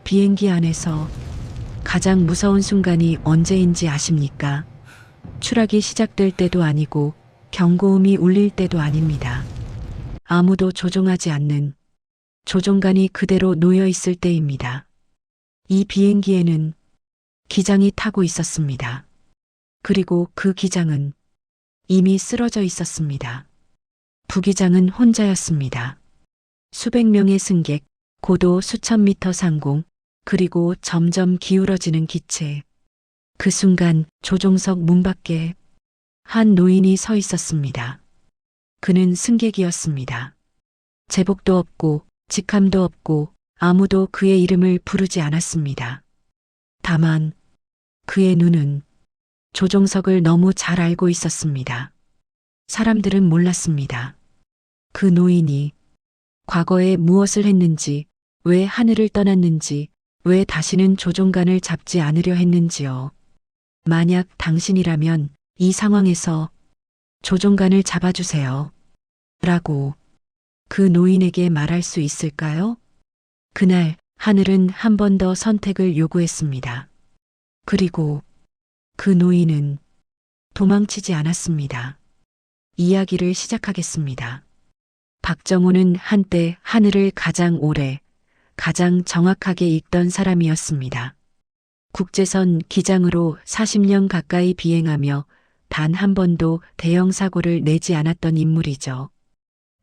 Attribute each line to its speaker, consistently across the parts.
Speaker 1: 비행기 안에서 가장 무서운 순간이 언제인지 아십니까? 추락이 시작될 때도 아니고 경고음이 울릴 때도 아닙니다. 아무도 조종하지 않는 조종관이 그대로 놓여 있을 때입니다. 이 비행기에는 기장이 타고 있었습니다. 그리고 그 기장은 이미 쓰러져 있었습니다. 부기장은 혼자였습니다. 수백 명의 승객, 고도 수천 미터 상공, 그리고 점점 기울어지는 기체. 그 순간 조종석 문 밖에 한 노인이 서 있었습니다. 그는 승객이었습니다. 제복도 없고 직함도 없고 아무도 그의 이름을 부르지 않았습니다. 다만 그의 눈은 조종석을 너무 잘 알고 있었습니다. 사람들은 몰랐습니다. 그 노인이 과거에 무엇을 했는지, 왜 하늘을 떠났는지, 왜 다시는 조종관을 잡지 않으려 했는지요. 만약 당신이라면 이 상황에서 조종관을 잡아주세요. 라고 그 노인에게 말할 수 있을까요? 그날 하늘은 한 번 더 선택을 요구했습니다. 그리고 그 노인은 도망치지 않았습니다. 이야기를 시작하겠습니다. 박정호는 한때 하늘을 가장 오래, 가장 정확하게 읽던 사람이었습니다. 국제선 기장으로 40년 가까이 비행하며 단 한 번도 대형 사고를 내지 않았던 인물이죠.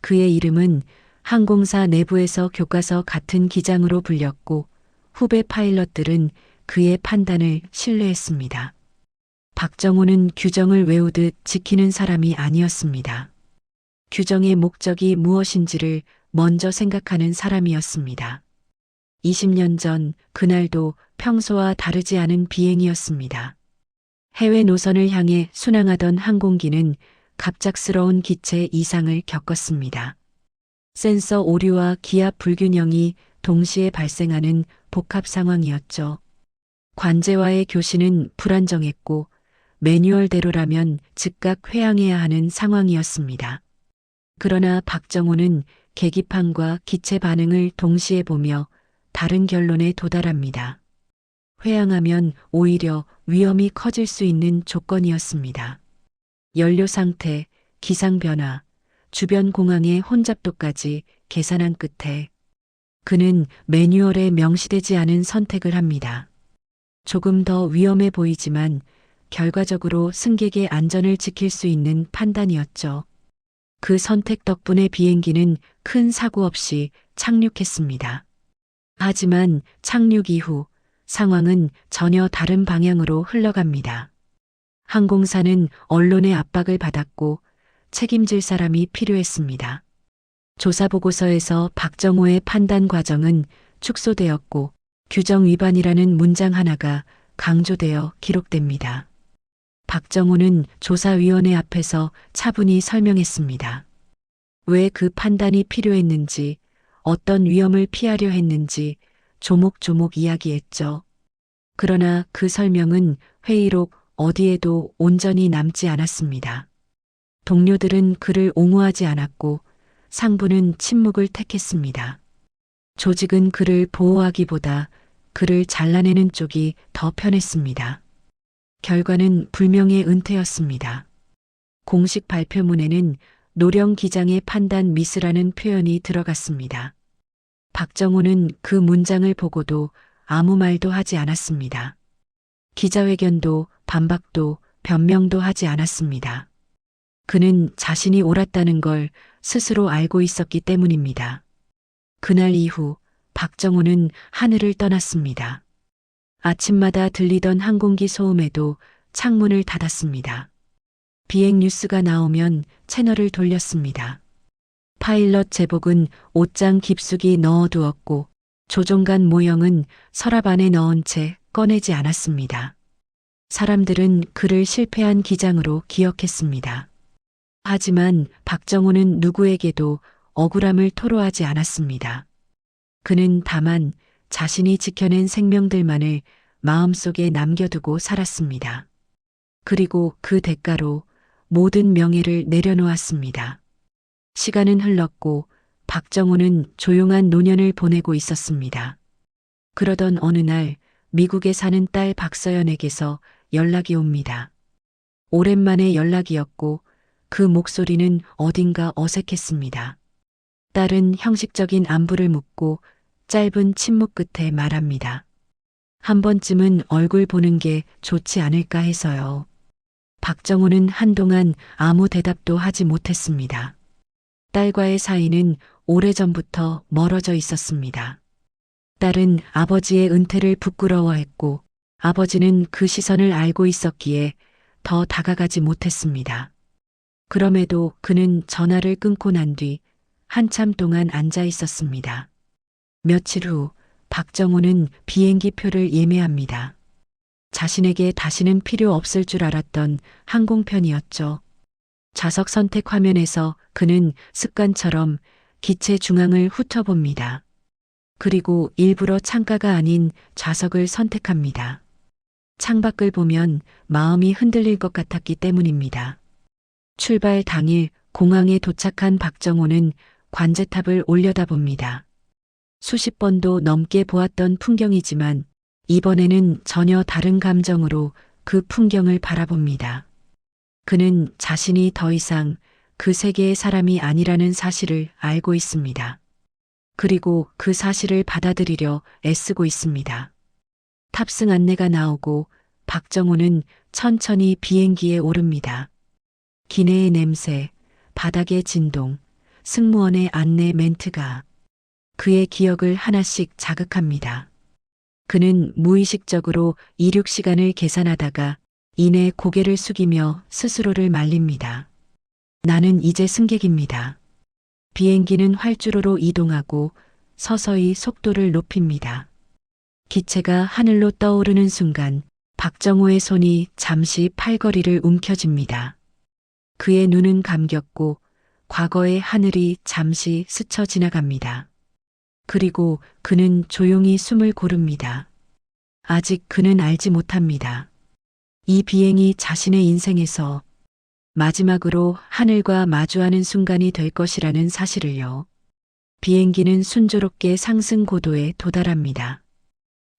Speaker 1: 그의 이름은 항공사 내부에서 교과서 같은 기장으로 불렸고 후배 파일럿들은 그의 판단을 신뢰했습니다. 박정호는 규정을 외우듯 지키는 사람이 아니었습니다. 규정의 목적이 무엇인지를 먼저 생각하는 사람이었습니다. 20년 전 그날도 평소와 다르지 않은 비행이었습니다. 해외 노선을 향해 순항하던 항공기는 갑작스러운 기체 이상을 겪었습니다. 센서 오류와 기압 불균형이 동시에 발생하는 복합 상황이었죠. 관제와의 교신은 불안정했고 매뉴얼대로라면 즉각 회항해야 하는 상황이었습니다. 그러나 박정호는 계기판과 기체 반응을 동시에 보며 다른 결론에 도달합니다. 회항하면 오히려 위험이 커질 수 있는 조건이었습니다. 연료 상태, 기상 변화, 주변 공항의 혼잡도까지 계산한 끝에 그는 매뉴얼에 명시되지 않은 선택을 합니다. 조금 더 위험해 보이지만 결과적으로 승객의 안전을 지킬 수 있는 판단이었죠. 그 선택 덕분에 비행기는 큰 사고 없이 착륙했습니다. 하지만 착륙 이후 상황은 전혀 다른 방향으로 흘러갑니다. 항공사는 언론의 압박을 받았고 책임질 사람이 필요했습니다. 조사 보고서에서 박정호의 판단 과정은 축소되었고 규정 위반이라는 문장 하나가 강조되어 기록됩니다. 박정호는 조사위원회 앞에서 차분히 설명했습니다. 왜 그 판단이 필요했는지, 어떤 위험을 피하려 했는지 조목조목 이야기했죠. 그러나 그 설명은 회의록 어디에도 온전히 남지 않았습니다. 동료들은 그를 옹호하지 않았고 상부는 침묵을 택했습니다. 조직은 그를 보호하기보다 그를 잘라내는 쪽이 더 편했습니다. 결과는 불명예 은퇴였습니다. 공식 발표문에는 노령 기장의 판단 미스라는 표현이 들어갔습니다. 박정호는 그 문장을 보고도 아무 말도 하지 않았습니다. 기자회견도 반박도 변명도 하지 않았습니다. 그는 자신이 옳았다는 걸 스스로 알고 있었기 때문입니다. 그날 이후 박정호는 하늘을 떠났습니다. 아침마다 들리던 항공기 소음에도 창문을 닫았습니다. 비행 뉴스가 나오면 채널을 돌렸습니다. 파일럿 제복은 옷장 깊숙이 넣어두었고 조종관 모형은 서랍 안에 넣은 채 꺼내지 않았습니다. 사람들은 그를 실패한 기장으로 기억했습니다. 하지만 박정호는 누구에게도 억울함을 토로하지 않았습니다. 그는 다만 자신이 지켜낸 생명들만을 마음속에 남겨두고 살았습니다. 그리고 그 대가로 모든 명예를 내려놓았습니다. 시간은 흘렀고 박정호는 조용한 노년을 보내고 있었습니다. 그러던 어느 날 미국에 사는 딸 박서연에게서 연락이 옵니다. 오랜만에 연락이었고 그 목소리는 어딘가 어색했습니다. 딸은 형식적인 안부를 묻고 짧은 침묵 끝에 말합니다. 한 번쯤은 얼굴 보는 게 좋지 않을까 해서요. 박정호는 한동안 아무 대답도 하지 못했습니다. 딸과의 사이는 오래전부터 멀어져 있었습니다. 딸은 아버지의 은퇴를 부끄러워했고 아버지는 그 시선을 알고 있었기에 더 다가가지 못했습니다. 그럼에도 그는 전화를 끊고 난 뒤 한참 동안 앉아 있었습니다. 며칠 후 박정호는 비행기 표를 예매합니다. 자신에게 다시는 필요 없을 줄 알았던 항공편이었죠. 좌석 선택 화면에서 그는 습관처럼 기체 중앙을 훑어봅니다. 그리고 일부러 창가가 아닌 좌석을 선택합니다. 창밖을 보면 마음이 흔들릴 것 같았기 때문입니다. 출발 당일 공항에 도착한 박정호는 관제탑을 올려다봅니다. 수십 번도 넘게 보았던 풍경이지만 이번에는 전혀 다른 감정으로 그 풍경을 바라봅니다. 그는 자신이 더 이상 그 세계의 사람이 아니라는 사실을 알고 있습니다. 그리고 그 사실을 받아들이려 애쓰고 있습니다. 탑승 안내가 나오고 박정호는 천천히 비행기에 오릅니다. 기내의 냄새, 바닥의 진동, 승무원의 안내 멘트가 그의 기억을 하나씩 자극합니다. 그는 무의식적으로 이륙 시간을 계산하다가 이내 고개를 숙이며 스스로를 말립니다. 나는 이제 승객입니다. 비행기는 활주로로 이동하고 서서히 속도를 높입니다. 기체가 하늘로 떠오르는 순간 박정호의 손이 잠시 팔걸이를 움켜쥡니다. 그의 눈은 감겼고 과거의 하늘이 잠시 스쳐 지나갑니다. 그리고 그는 조용히 숨을 고릅니다. 아직 그는 알지 못합니다. 이 비행이 자신의 인생에서 마지막으로 하늘과 마주하는 순간이 될 것이라는 사실을요. 비행기는 순조롭게 상승 고도에 도달합니다.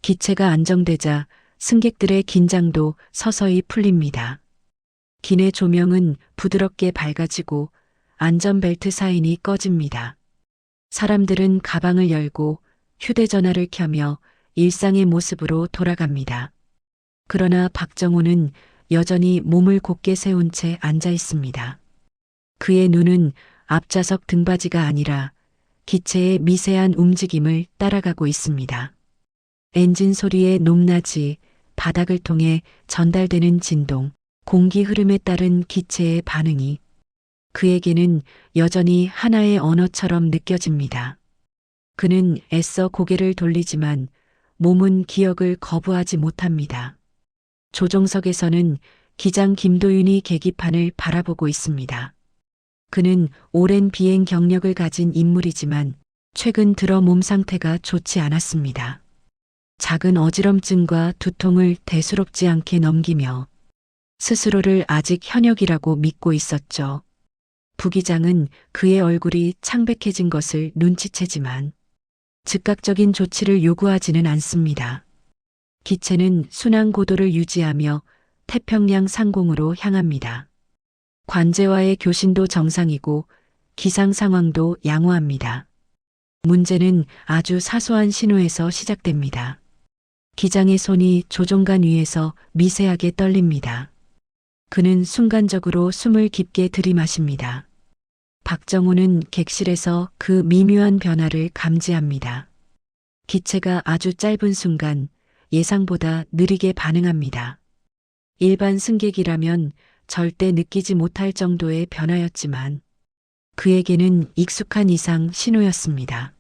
Speaker 1: 기체가 안정되자 승객들의 긴장도 서서히 풀립니다. 기내 조명은 부드럽게 밝아지고 안전벨트 사인이 꺼집니다. 사람들은 가방을 열고 휴대전화를 켜며 일상의 모습으로 돌아갑니다. 그러나 박정호는 여전히 몸을 곧게 세운 채 앉아 있습니다. 그의 눈은 앞좌석 등받이가 아니라 기체의 미세한 움직임을 따라가고 있습니다. 엔진 소리의 높낮이, 바닥을 통해 전달되는 진동, 공기 흐름에 따른 기체의 반응이 그에게는 여전히 하나의 언어처럼 느껴집니다. 그는 애써 고개를 돌리지만 몸은 기억을 거부하지 못합니다. 조종석에서는 기장 김도윤이 계기판을 바라보고 있습니다. 그는 오랜 비행 경력을 가진 인물이지만 최근 들어 몸 상태가 좋지 않았습니다. 작은 어지럼증과 두통을 대수롭지 않게 넘기며 스스로를 아직 현역이라고 믿고 있었죠. 부기장은 그의 얼굴이 창백해진 것을 눈치채지만 즉각적인 조치를 요구하지는 않습니다. 기체는 순항 고도를 유지하며 태평양 상공으로 향합니다. 관제와의 교신도 정상이고 기상 상황도 양호합니다. 문제는 아주 사소한 신호에서 시작됩니다. 기장의 손이 조종관 위에서 미세하게 떨립니다. 그는 순간적으로 숨을 깊게 들이마십니다. 박정호는 객실에서 그 미묘한 변화를 감지합니다. 기체가 아주 짧은 순간 예상보다 느리게 반응합니다. 일반 승객이라면 절대 느끼지 못할 정도의 변화였지만 그에게는 익숙한 이상 신호였습니다.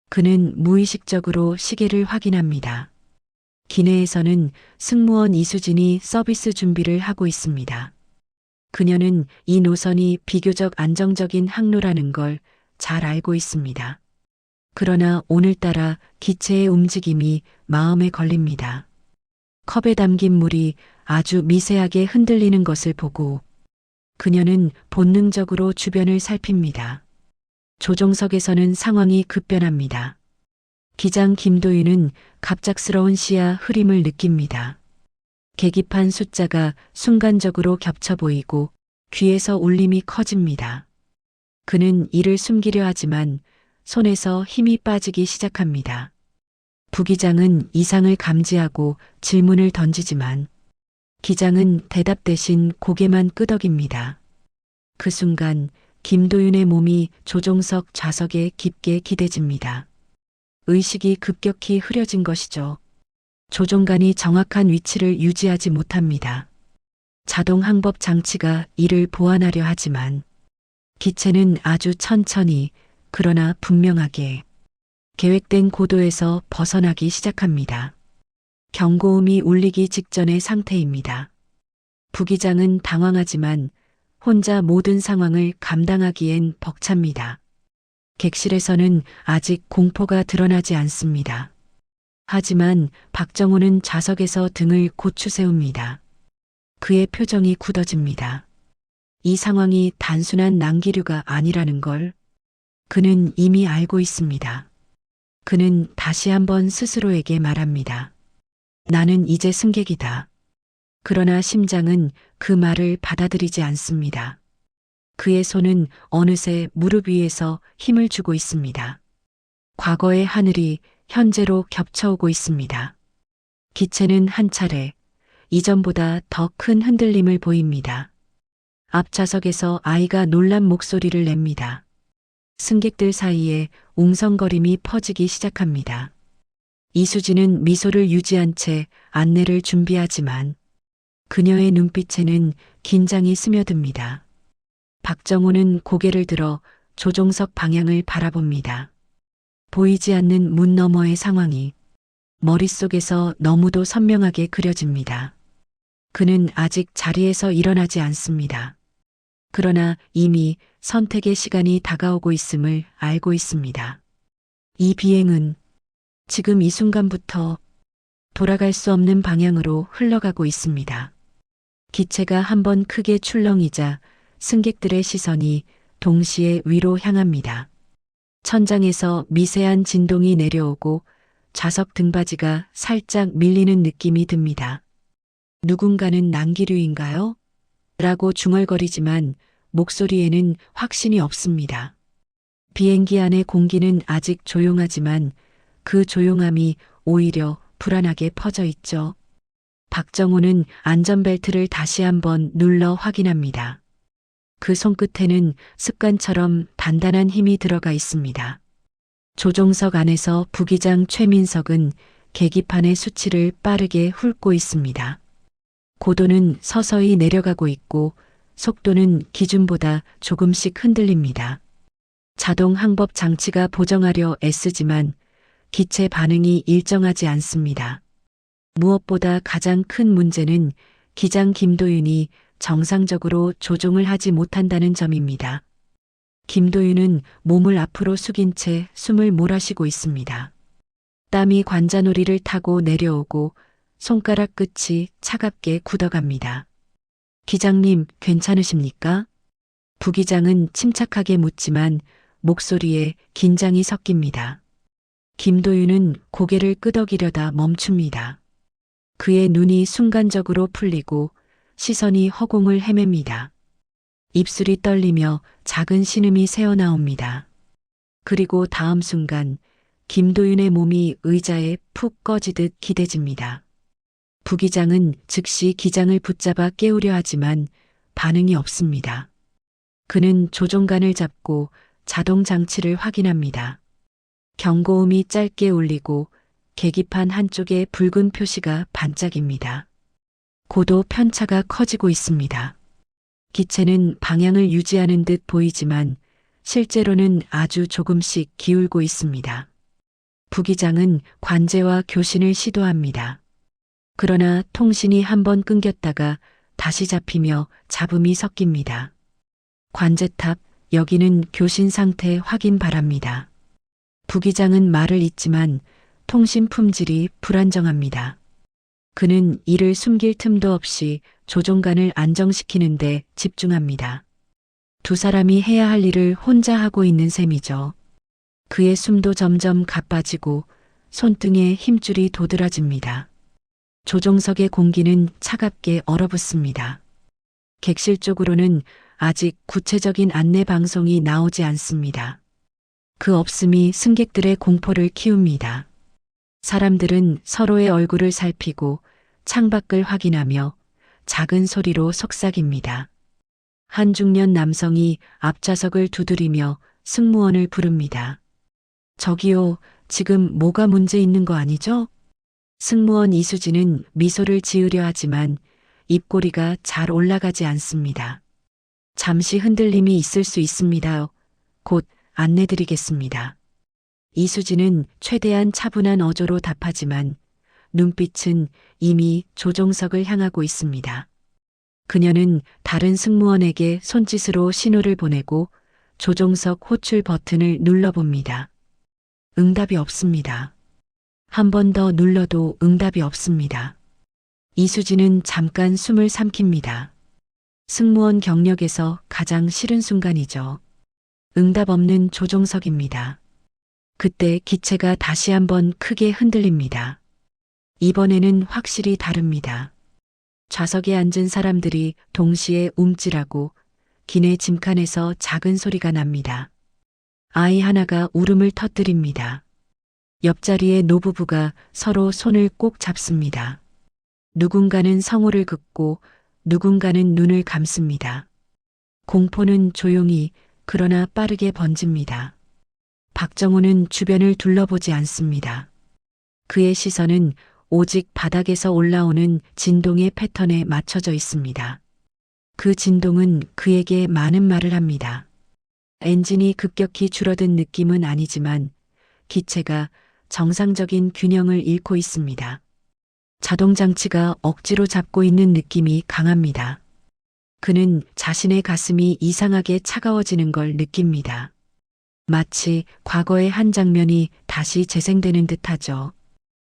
Speaker 1: 그는 무의식적으로 시계를 확인합니다. 기내에서는 승무원 이수진이 서비스 준비를 하고 있습니다. 그녀는 이 노선이 비교적 안정적인 항로라는 걸 잘 알고 있습니다. 그러나 오늘따라 기체의 움직임이 마음에 걸립니다. 컵에 담긴 물이 아주 미세하게 흔들리는 것을 보고 그녀는 본능적으로 주변을 살핍니다. 조종석에서는 상황이 급변합니다. 기장 김도윤은 갑작스러운 시야 흐림을 느낍니다. 계기판 숫자가 순간적으로 겹쳐 보이고 귀에서 울림이 커집니다. 그는 이를 숨기려 하지만 손에서 힘이 빠지기 시작합니다. 부기장은 이상을 감지하고 질문을 던지지만 기장은 대답 대신 고개만 끄덕입니다. 그 순간 김도윤의 몸이 조종석 좌석에 깊게 기대집니다. 의식이 급격히 흐려진 것이죠. 조종관이 정확한 위치를 유지하지 못합니다. 자동 항법 장치가 이를 보완하려 하지만 기체는 아주 천천히 그러나 분명하게 계획된 고도에서 벗어나기 시작합니다. 경고음이 울리기 직전의 상태입니다. 부기장은 당황하지만 혼자 모든 상황을 감당하기엔 벅찹니다. 객실에서는 아직 공포가 드러나지 않습니다. 하지만 박정호는 좌석에서 등을 고추 세웁니다. 그의 표정이 굳어집니다. 이 상황이 단순한 난기류가 아니라는 걸 그는 이미 알고 있습니다. 그는 다시 한번 스스로에게 말합니다. 나는 이제 승객이다. 그러나 심장은 그 말을 받아들이지 않습니다. 그의 손은 어느새 무릎 위에서 힘을 주고 있습니다. 과거의 하늘이 현재로 겹쳐오고 있습니다. 기체는 한 차례 이전보다 더 큰 흔들림을 보입니다. 앞좌석에서 아이가 놀란 목소리를 냅니다. 승객들 사이에 웅성거림이 퍼지기 시작합니다. 이수진은 미소를 유지한 채 안내를 준비하지만 그녀의 눈빛에는 긴장이 스며듭니다. 박정호는 고개를 들어 조종석 방향을 바라봅니다. 보이지 않는 문 너머의 상황이 머릿속에서 너무도 선명하게 그려집니다. 그는 아직 자리에서 일어나지 않습니다. 그러나 이미 선택의 시간이 다가오고 있음을 알고 있습니다. 이 비행은 지금 이 순간부터 돌아갈 수 없는 방향으로 흘러가고 있습니다. 기체가 한번 크게 출렁이자 승객들의 시선이 동시에 위로 향합니다. 천장에서 미세한 진동이 내려오고 좌석 등받이가 살짝 밀리는 느낌이 듭니다. 누군가는 난기류인가요? 라고 중얼거리지만 목소리에는 확신이 없습니다. 비행기 안의 공기는 아직 조용하지만 그 조용함이 오히려 불안하게 퍼져 있죠. 박정호는 안전벨트를 다시 한번 눌러 확인합니다. 그 손끝에는 습관처럼 단단한 힘이 들어가 있습니다. 조종석 안에서 부기장 최민석은 계기판의 수치를 빠르게 훑고 있습니다. 고도는 서서히 내려가고 있고 속도는 기준보다 조금씩 흔들립니다. 자동 항법 장치가 보정하려 애쓰지만 기체 반응이 일정하지 않습니다. 무엇보다 가장 큰 문제는 기장 김도윤이 정상적으로 조종을 하지 못한다는 점입니다. 김도윤은 몸을 앞으로 숙인 채 숨을 몰아쉬고 있습니다. 땀이 관자놀이를 타고 내려오고 손가락 끝이 차갑게 굳어갑니다. 기장님, 괜찮으십니까? 부기장은 침착하게 묻지만 목소리에 긴장이 섞입니다. 김도윤은 고개를 끄덕이려다 멈춥니다. 그의 눈이 순간적으로 풀리고 시선이 허공을 헤맵니다. 입술이 떨리며 작은 신음이 새어나옵니다. 그리고 다음 순간 김도윤의 몸이 의자에 푹 꺼지듯 기대집니다. 부기장은 즉시 기장을 붙잡아 깨우려 하지만 반응이 없습니다. 그는 조종관을 잡고 자동 장치를 확인합니다. 경고음이 짧게 울리고 계기판 한쪽에 붉은 표시가 반짝입니다. 고도 편차가 커지고 있습니다. 기체는 방향을 유지하는 듯 보이지만 실제로는 아주 조금씩 기울고 있습니다. 부기장은 관제와 교신을 시도합니다. 그러나 통신이 한번 끊겼다가 다시 잡히며 잡음이 섞입니다. 관제탑, 여기는 교신 상태 확인 바랍니다. 부기장은 말을 잇지만 통신 품질이 불안정합니다. 그는 이를 숨길 틈도 없이 조종관을 안정시키는 데 집중합니다. 두 사람이 해야 할 일을 혼자 하고 있는 셈이죠. 그의 숨도 점점 가빠지고 손등에 힘줄이 도드라집니다. 조종석의 공기는 차갑게 얼어붙습니다. 객실 쪽으로는 아직 구체적인 안내 방송이 나오지 않습니다. 그 없음이 승객들의 공포를 키웁니다. 사람들은 서로의 얼굴을 살피고 창밖을 확인하며 작은 소리로 속삭입니다. 한 중년 남성이 앞좌석을 두드리며 승무원을 부릅니다. 저기요, 지금 뭐가 문제 있는 거 아니죠? 승무원 이수진은 미소를 지으려 하지만 입꼬리가 잘 올라가지 않습니다. 잠시 흔들림이 있을 수 있습니다. 곧 안내드리겠습니다. 이수진은 최대한 차분한 어조로 답하지만 눈빛은 이미 조종석을 향하고 있습니다. 그녀는 다른 승무원에게 손짓으로 신호를 보내고 조종석 호출 버튼을 눌러봅니다. 응답이 없습니다. 한 번 더 눌러도 응답이 없습니다. 이수진은 잠깐 숨을 삼킵니다. 승무원 경력에서 가장 싫은 순간이죠. 응답 없는 조종석입니다. 그때 기체가 다시 한번 크게 흔들립니다. 이번에는 확실히 다릅니다. 좌석에 앉은 사람들이 동시에 움찔하고 기내 짐칸에서 작은 소리가 납니다. 아이 하나가 울음을 터뜨립니다. 옆자리의 노부부가 서로 손을 꼭 잡습니다. 누군가는 성호를 긋고 누군가는 눈을 감습니다. 공포는 조용히 그러나 빠르게 번집니다. 박정호는 주변을 둘러보지 않습니다. 그의 시선은 오직 바닥에서 올라오는 진동의 패턴에 맞춰져 있습니다. 그 진동은 그에게 많은 말을 합니다. 엔진이 급격히 줄어든 느낌은 아니지만 기체가 정상적인 균형을 잃고 있습니다. 자동장치가 억지로 잡고 있는 느낌이 강합니다. 그는 자신의 가슴이 이상하게 차가워지는 걸 느낍니다. 마치 과거의 한 장면이 다시 재생되는 듯하죠.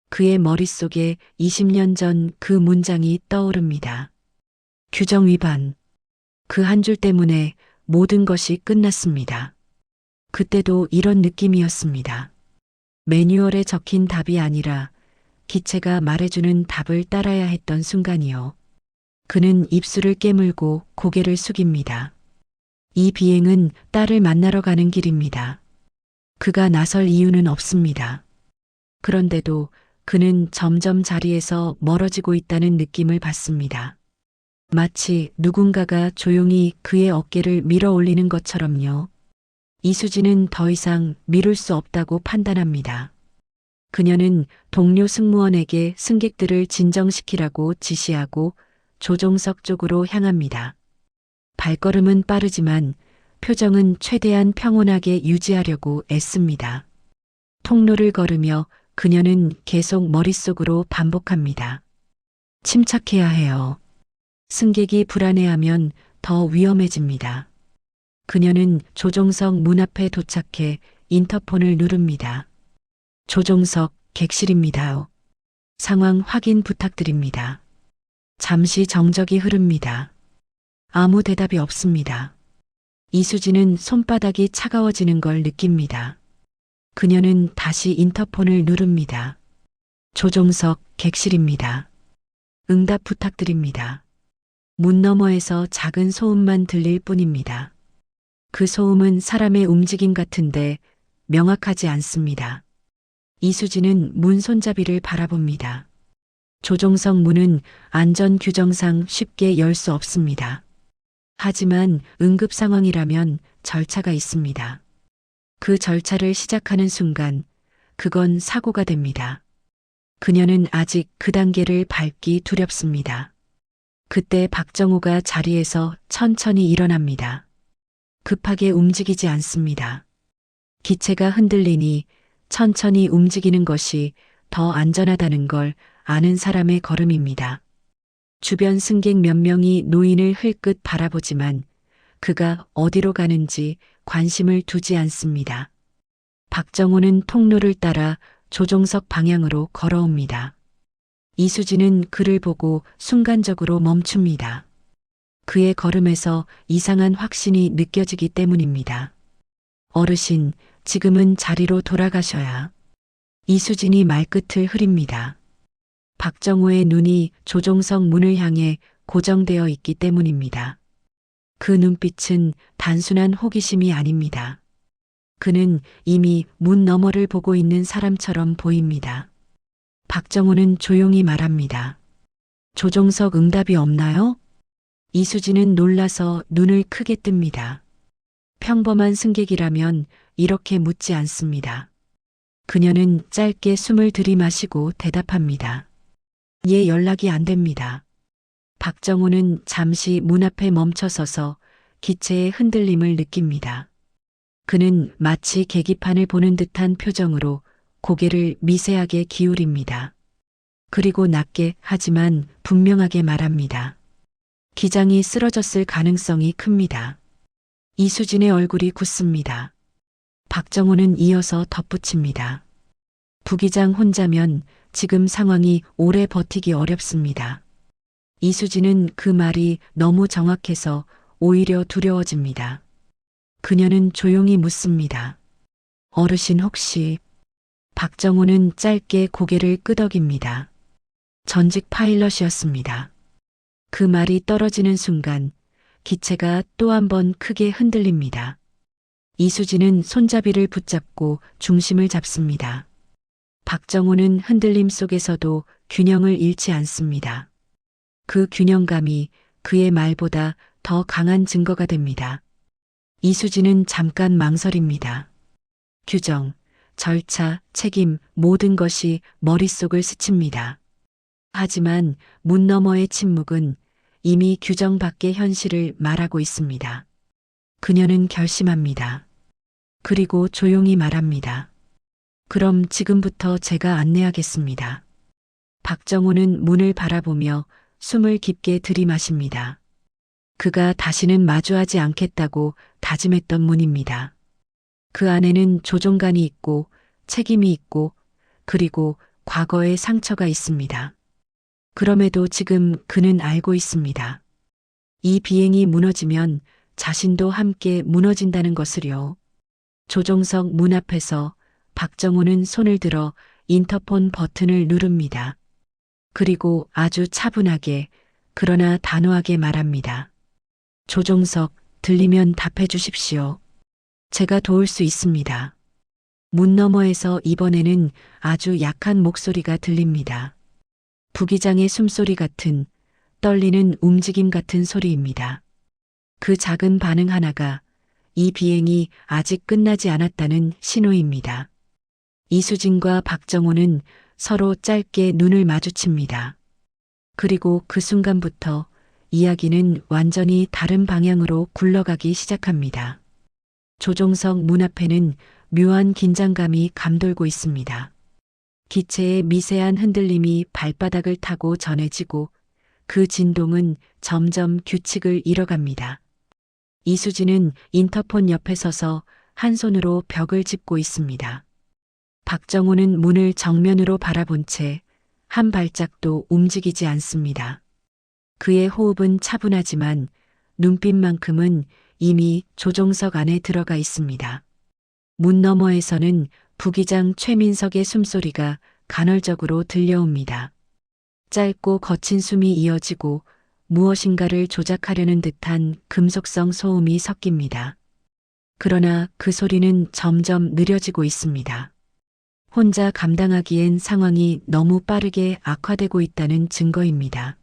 Speaker 1: 그의 머릿속에 20년 전 그 문장이 떠오릅니다. 규정 위반. 그 한 줄 때문에 모든 것이 끝났습니다. 그때도 이런 느낌이었습니다. 매뉴얼에 적힌 답이 아니라 기체가 말해주는 답을 따라야 했던 순간이요. 그는 입술을 깨물고 고개를 숙입니다. 이 비행은 딸을 만나러 가는 길입니다. 그가 나설 이유는 없습니다. 그런데도 그는 점점 자리에서 멀어지고 있다는 느낌을 받습니다. 마치 누군가가 조용히 그의 어깨를 밀어 올리는 것처럼요. 이수진은 더 이상 미룰 수 없다고 판단합니다. 그녀는 동료 승무원에게 승객들을 진정시키라고 지시하고 조종석 쪽으로 향합니다. 발걸음은 빠르지만 표정은 최대한 평온하게 유지하려고 애씁니다. 통로를 걸으며 그녀는 계속 머릿속으로 반복합니다. 침착해야 해요. 승객이 불안해하면 더 위험해집니다. 그녀는 조종석 문 앞에 도착해 인터폰을 누릅니다. 조종석 객실입니다. 상황 확인 부탁드립니다. 잠시 정적이 흐릅니다. 아무 대답이 없습니다. 이수진은 손바닥이 차가워지는 걸 느낍니다. 그녀는 다시 인터폰을 누릅니다. 조종석 객실입니다. 응답 부탁드립니다. 문 너머에서 작은 소음만 들릴 뿐입니다. 그 소음은 사람의 움직임 같은데 명확하지 않습니다. 이수진은 문 손잡이를 바라봅니다. 조종석 문은 안전 규정상 쉽게 열 수 없습니다. 하지만 응급 상황이라면 절차가 있습니다. 그 절차를 시작하는 순간 그건 사고가 됩니다. 그녀는 아직 그 단계를 밟기 두렵습니다. 그때 박정호가 자리에서 천천히 일어납니다. 급하게 움직이지 않습니다. 기체가 흔들리니 천천히 움직이는 것이 더 안전하다는 걸 아는 사람의 걸음입니다. 주변 승객 몇 명이 노인을 흘끗 바라보지만 그가 어디로 가는지 관심을 두지 않습니다. 박정호는 통로를 따라 조종석 방향으로 걸어옵니다. 이수진은 그를 보고 순간적으로 멈춥니다. 그의 걸음에서 이상한 확신이 느껴지기 때문입니다. 어르신, 지금은 자리로 돌아가셔야. 이수진이 말끝을 흐립니다. 박정호의 눈이 조종석 문을 향해 고정되어 있기 때문입니다. 그 눈빛은 단순한 호기심이 아닙니다. 그는 이미 문 너머를 보고 있는 사람처럼 보입니다. 박정호는 조용히 말합니다. 조종석 응답이 없나요? 이수진은 놀라서 눈을 크게 뜹니다. 평범한 승객이라면 이렇게 묻지 않습니다. 그녀는 짧게 숨을 들이마시고 대답합니다. 예, 연락이 안 됩니다. 박정호는 잠시 문 앞에 멈춰서서 기체의 흔들림을 느낍니다. 그는 마치 계기판을 보는 듯한 표정으로 고개를 미세하게 기울입니다. 그리고 낮게 하지만 분명하게 말합니다. 기장이 쓰러졌을 가능성이 큽니다. 이수진의 얼굴이 굳습니다. 박정호는 이어서 덧붙입니다. 부기장 혼자면 지금 상황이 오래 버티기 어렵습니다. 이수진은 그 말이 너무 정확해서 오히려 두려워집니다. 그녀는 조용히 묻습니다. 어르신 혹시... 박정호는 짧게 고개를 끄덕입니다. 전직 파일럿이었습니다. 그 말이 떨어지는 순간 기체가 또 한 번 크게 흔들립니다. 이수진은 손잡이를 붙잡고 중심을 잡습니다. 박정호는 흔들림 속에서도 균형을 잃지 않습니다. 그 균형감이 그의 말보다 더 강한 증거가 됩니다. 이수진은 잠깐 망설입니다. 규정, 절차, 책임, 모든 것이 머릿속을 스칩니다. 하지만 문 너머의 침묵은 이미 규정 밖의 현실을 말하고 있습니다. 그녀는 결심합니다. 그리고 조용히 말합니다. 그럼 지금부터 제가 안내하겠습니다. 박정호는 문을 바라보며 숨을 깊게 들이마십니다. 그가 다시는 마주하지 않겠다고 다짐했던 문입니다. 그 안에는 조종관이 있고 책임이 있고 그리고 과거의 상처가 있습니다. 그럼에도 지금 그는 알고 있습니다. 이 비행이 무너지면 자신도 함께 무너진다는 것을요. 조종석 문 앞에서 박정호는 손을 들어 인터폰 버튼을 누릅니다. 그리고 아주 차분하게 그러나 단호하게 말합니다. 조종석, 들리면 답해 주십시오. 제가 도울 수 있습니다. 문 너머에서 이번에는 아주 약한 목소리가 들립니다. 부기장의 숨소리 같은, 떨리는 움직임 같은 소리입니다. 그 작은 반응 하나가 이 비행이 아직 끝나지 않았다는 신호입니다. 이수진과 박정호는 서로 짧게 눈을 마주칩니다. 그리고 그 순간부터 이야기는 완전히 다른 방향으로 굴러가기 시작합니다. 조종석 문 앞에는 묘한 긴장감이 감돌고 있습니다. 기체의 미세한 흔들림이 발바닥을 타고 전해지고 그 진동은 점점 규칙을 잃어갑니다. 이수진은 인터폰 옆에 서서 한 손으로 벽을 짚고 있습니다. 박정호는 문을 정면으로 바라본 채 한 발짝도 움직이지 않습니다. 그의 호흡은 차분하지만 눈빛만큼은 이미 조종석 안에 들어가 있습니다. 문 너머에서는 부기장 최민석의 숨소리가 간헐적으로 들려옵니다. 짧고 거친 숨이 이어지고 무엇인가를 조작하려는 듯한 금속성 소음이 섞입니다. 그러나 그 소리는 점점 느려지고 있습니다. 혼자 감당하기엔 상황이 너무 빠르게 악화되고 있다는 증거입니다.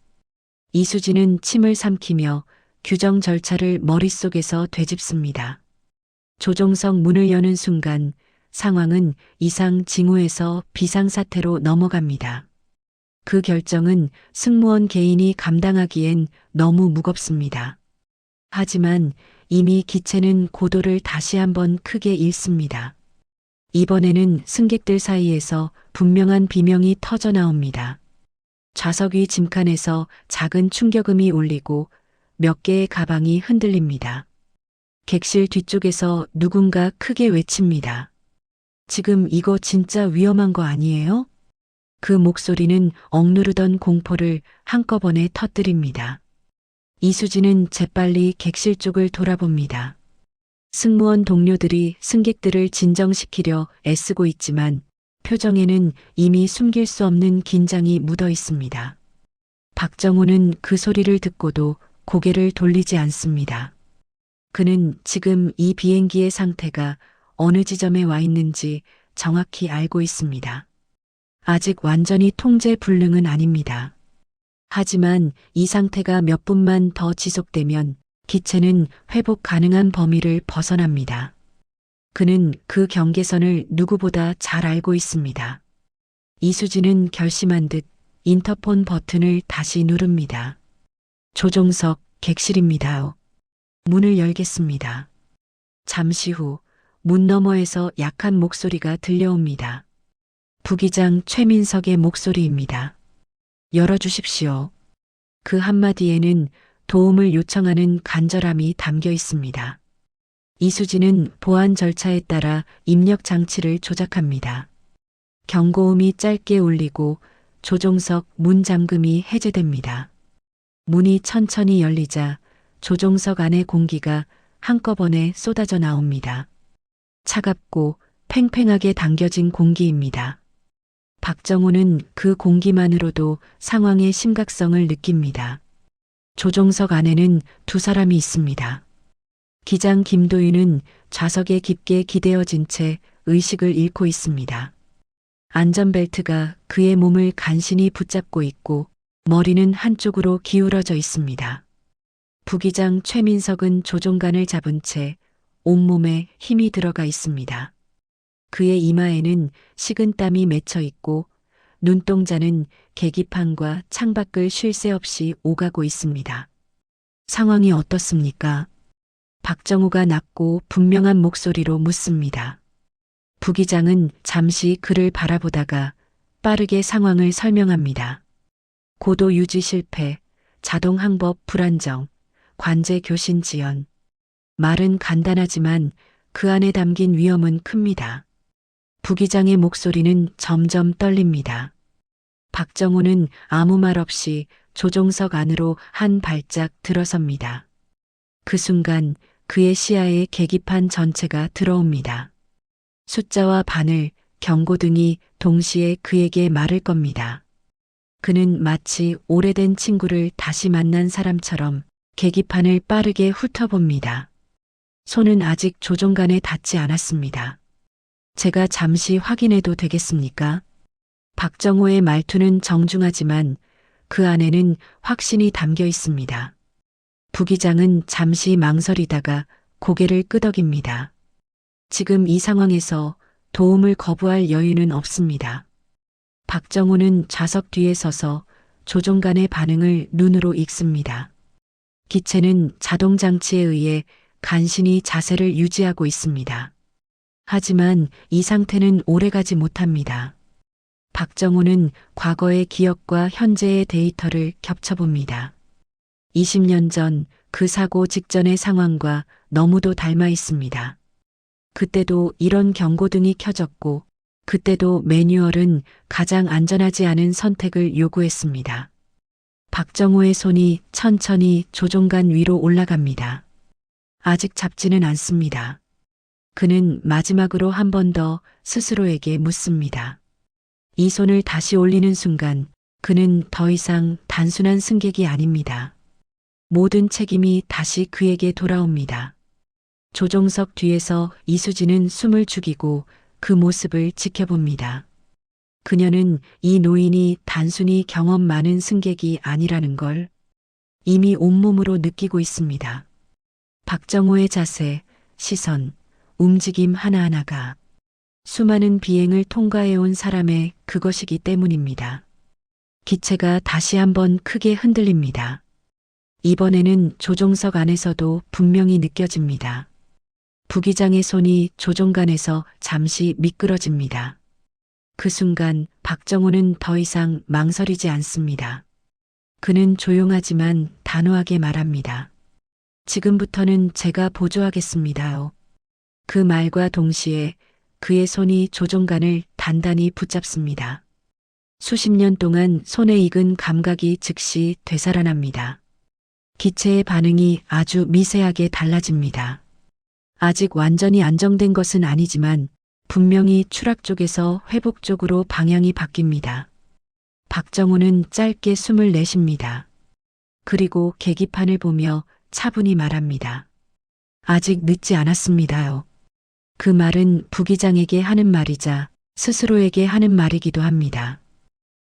Speaker 1: 이수진은 침을 삼키며 규정 절차를 머릿속에서 되짚습니다. 조종석 문을 여는 순간 상황은 이상 징후에서 비상사태로 넘어갑니다. 그 결정은 승무원 개인이 감당하기엔 너무 무겁습니다. 하지만 이미 기체는 고도를 다시 한번 크게 잃습니다. 이번에는 승객들 사이에서 분명한 비명이 터져 나옵니다. 좌석 위 짐칸에서 작은 충격음이 울리고 몇 개의 가방이 흔들립니다. 객실 뒤쪽에서 누군가 크게 외칩니다. 지금 이거 진짜 위험한 거 아니에요? 그 목소리는 억누르던 공포를 한꺼번에 터뜨립니다. 이수진은 재빨리 객실 쪽을 돌아봅니다. 승무원 동료들이 승객들을 진정시키려 애쓰고 있지만 표정에는 이미 숨길 수 없는 긴장이 묻어 있습니다. 박정호는 그 소리를 듣고도 고개를 돌리지 않습니다. 그는 지금 이 비행기의 상태가 어느 지점에 와 있는지 정확히 알고 있습니다. 아직 완전히 통제 불능은 아닙니다. 하지만 이 상태가 몇 분만 더 지속되면 기체는 회복 가능한 범위를 벗어납니다. 그는 그 경계선을 누구보다 잘 알고 있습니다. 이수진은 결심한 듯 인터폰 버튼을 다시 누릅니다. 조종석 객실입니다. 문을 열겠습니다. 잠시 후 문 너머에서 약한 목소리가 들려옵니다. 부기장 최민석의 목소리입니다. 열어주십시오. 그 한마디에는 도움을 요청하는 간절함이 담겨 있습니다. 이수진은 보안 절차에 따라 입력 장치를 조작합니다. 경고음이 짧게 울리고 조종석 문 잠금이 해제됩니다. 문이 천천히 열리자 조종석 안의 공기가 한꺼번에 쏟아져 나옵니다. 차갑고 팽팽하게 당겨진 공기입니다. 박정호는 그 공기만으로도 상황의 심각성을 느낍니다. 조종석 안에는 두 사람이 있습니다. 기장 김도윤은 좌석에 깊게 기대어진 채 의식을 잃고 있습니다. 안전벨트가 그의 몸을 간신히 붙잡고 있고 머리는 한쪽으로 기울어져 있습니다. 부기장 최민석은 조종관을 잡은 채 온몸에 힘이 들어가 있습니다. 그의 이마에는 식은땀이 맺혀 있고 눈동자는 계기판과 창밖을 쉴 새 없이 오가고 있습니다. 상황이 어떻습니까? 박정호가 낮고 분명한 목소리로 묻습니다. 부기장은 잠시 그를 바라보다가 빠르게 상황을 설명합니다. 고도 유지 실패, 자동 항법 불안정, 관제 교신 지연. 말은 간단하지만 그 안에 담긴 위험은 큽니다. 부기장의 목소리는 점점 떨립니다. 박정호는 아무 말 없이 조종석 안으로 한 발짝 들어섭니다. 그 순간 그의 시야에 계기판 전체가 들어옵니다. 숫자와 바늘, 경고등이 동시에 그에게 말을 겁니다. 그는 마치 오래된 친구를 다시 만난 사람처럼 계기판을 빠르게 훑어봅니다. 손은 아직 조종관에 닿지 않았습니다. 제가 잠시 확인해도 되겠습니까? 박정호의 말투는 정중하지만 그 안에는 확신이 담겨 있습니다. 부기장은 잠시 망설이다가 고개를 끄덕입니다. 지금 이 상황에서 도움을 거부할 여유는 없습니다. 박정호는 좌석 뒤에 서서 조종관의 반응을 눈으로 읽습니다. 기체는 자동장치에 의해 간신히 자세를 유지하고 있습니다. 하지만 이 상태는 오래가지 못합니다. 박정호는 과거의 기억과 현재의 데이터를 겹쳐봅니다. 20년 전 그 사고 직전의 상황과 너무도 닮아 있습니다. 그때도 이런 경고등이 켜졌고 그때도 매뉴얼은 가장 안전하지 않은 선택을 요구했습니다. 박정호의 손이 천천히 조종관 위로 올라갑니다. 아직 잡지는 않습니다. 그는 마지막으로 한 번 더 스스로에게 묻습니다. 이 손을 다시 올리는 순간 그는 더 이상 단순한 승객이 아닙니다. 모든 책임이 다시 그에게 돌아옵니다. 조종석 뒤에서 이수진은 숨을 죽이고 그 모습을 지켜봅니다. 그녀는 이 노인이 단순히 경험 많은 승객이 아니라는 걸 이미 온몸으로 느끼고 있습니다. 박정호의 자세, 시선, 움직임 하나하나가 수많은 비행을 통과해온 사람의 그것이기 때문입니다. 기체가 다시 한번 크게 흔들립니다. 이번에는 조종석 안에서도 분명히 느껴집니다. 부기장의 손이 조종관에서 잠시 미끄러집니다. 그 순간 박정호는 더 이상 망설이지 않습니다. 그는 조용하지만 단호하게 말합니다. 지금부터는 제가 보조하겠습니다요. 그 말과 동시에 그의 손이 조종관을 단단히 붙잡습니다. 수십 년 동안 손에 익은 감각이 즉시 되살아납니다. 기체의 반응이 아주 미세하게 달라집니다. 아직 완전히 안정된 것은 아니지만 분명히 추락 쪽에서 회복 쪽으로 방향이 바뀝니다. 박정호는 짧게 숨을 내쉽니다. 그리고 계기판을 보며 차분히 말합니다. 아직 늦지 않았습니다요. 그 말은 부기장에게 하는 말이자 스스로에게 하는 말이기도 합니다.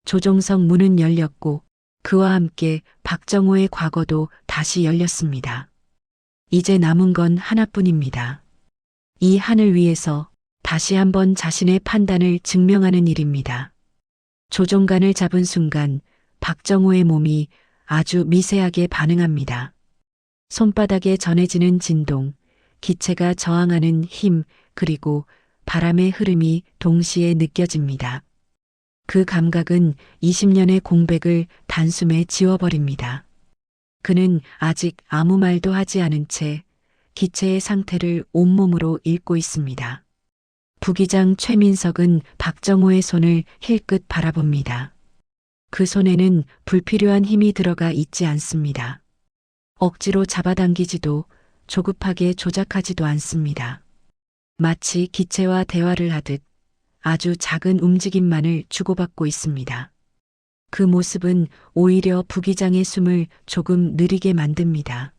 Speaker 1: 조종석 문은 열렸고 그와 함께 박정호의 과거도 다시 열렸습니다. 이제 남은 건 하나뿐입니다. 이 하늘 위에서 다시 한번 자신의 판단을 증명하는 일입니다. 조종관을 잡은 순간 박정호의 몸이 아주 미세하게 반응합니다. 손바닥에 전해지는 진동, 기체가 저항하는 힘, 그리고 바람의 흐름이 동시에 느껴집니다. 그 감각은 20년의 공백을 단숨에 지워버립니다. 그는 아직 아무 말도 하지 않은 채 기체의 상태를 온몸으로 읽고 있습니다. 부기장 최민석은 박정호의 손을 힐끗 바라봅니다. 그 손에는 불필요한 힘이 들어가 있지 않습니다. 억지로 잡아당기지도 조급하게 조작하지도 않습니다. 마치 기체와 대화를 하듯 아주 작은 움직임만을 주고받고 있습니다. 그 모습은 오히려 부기장의 숨을 조금 느리게 만듭니다.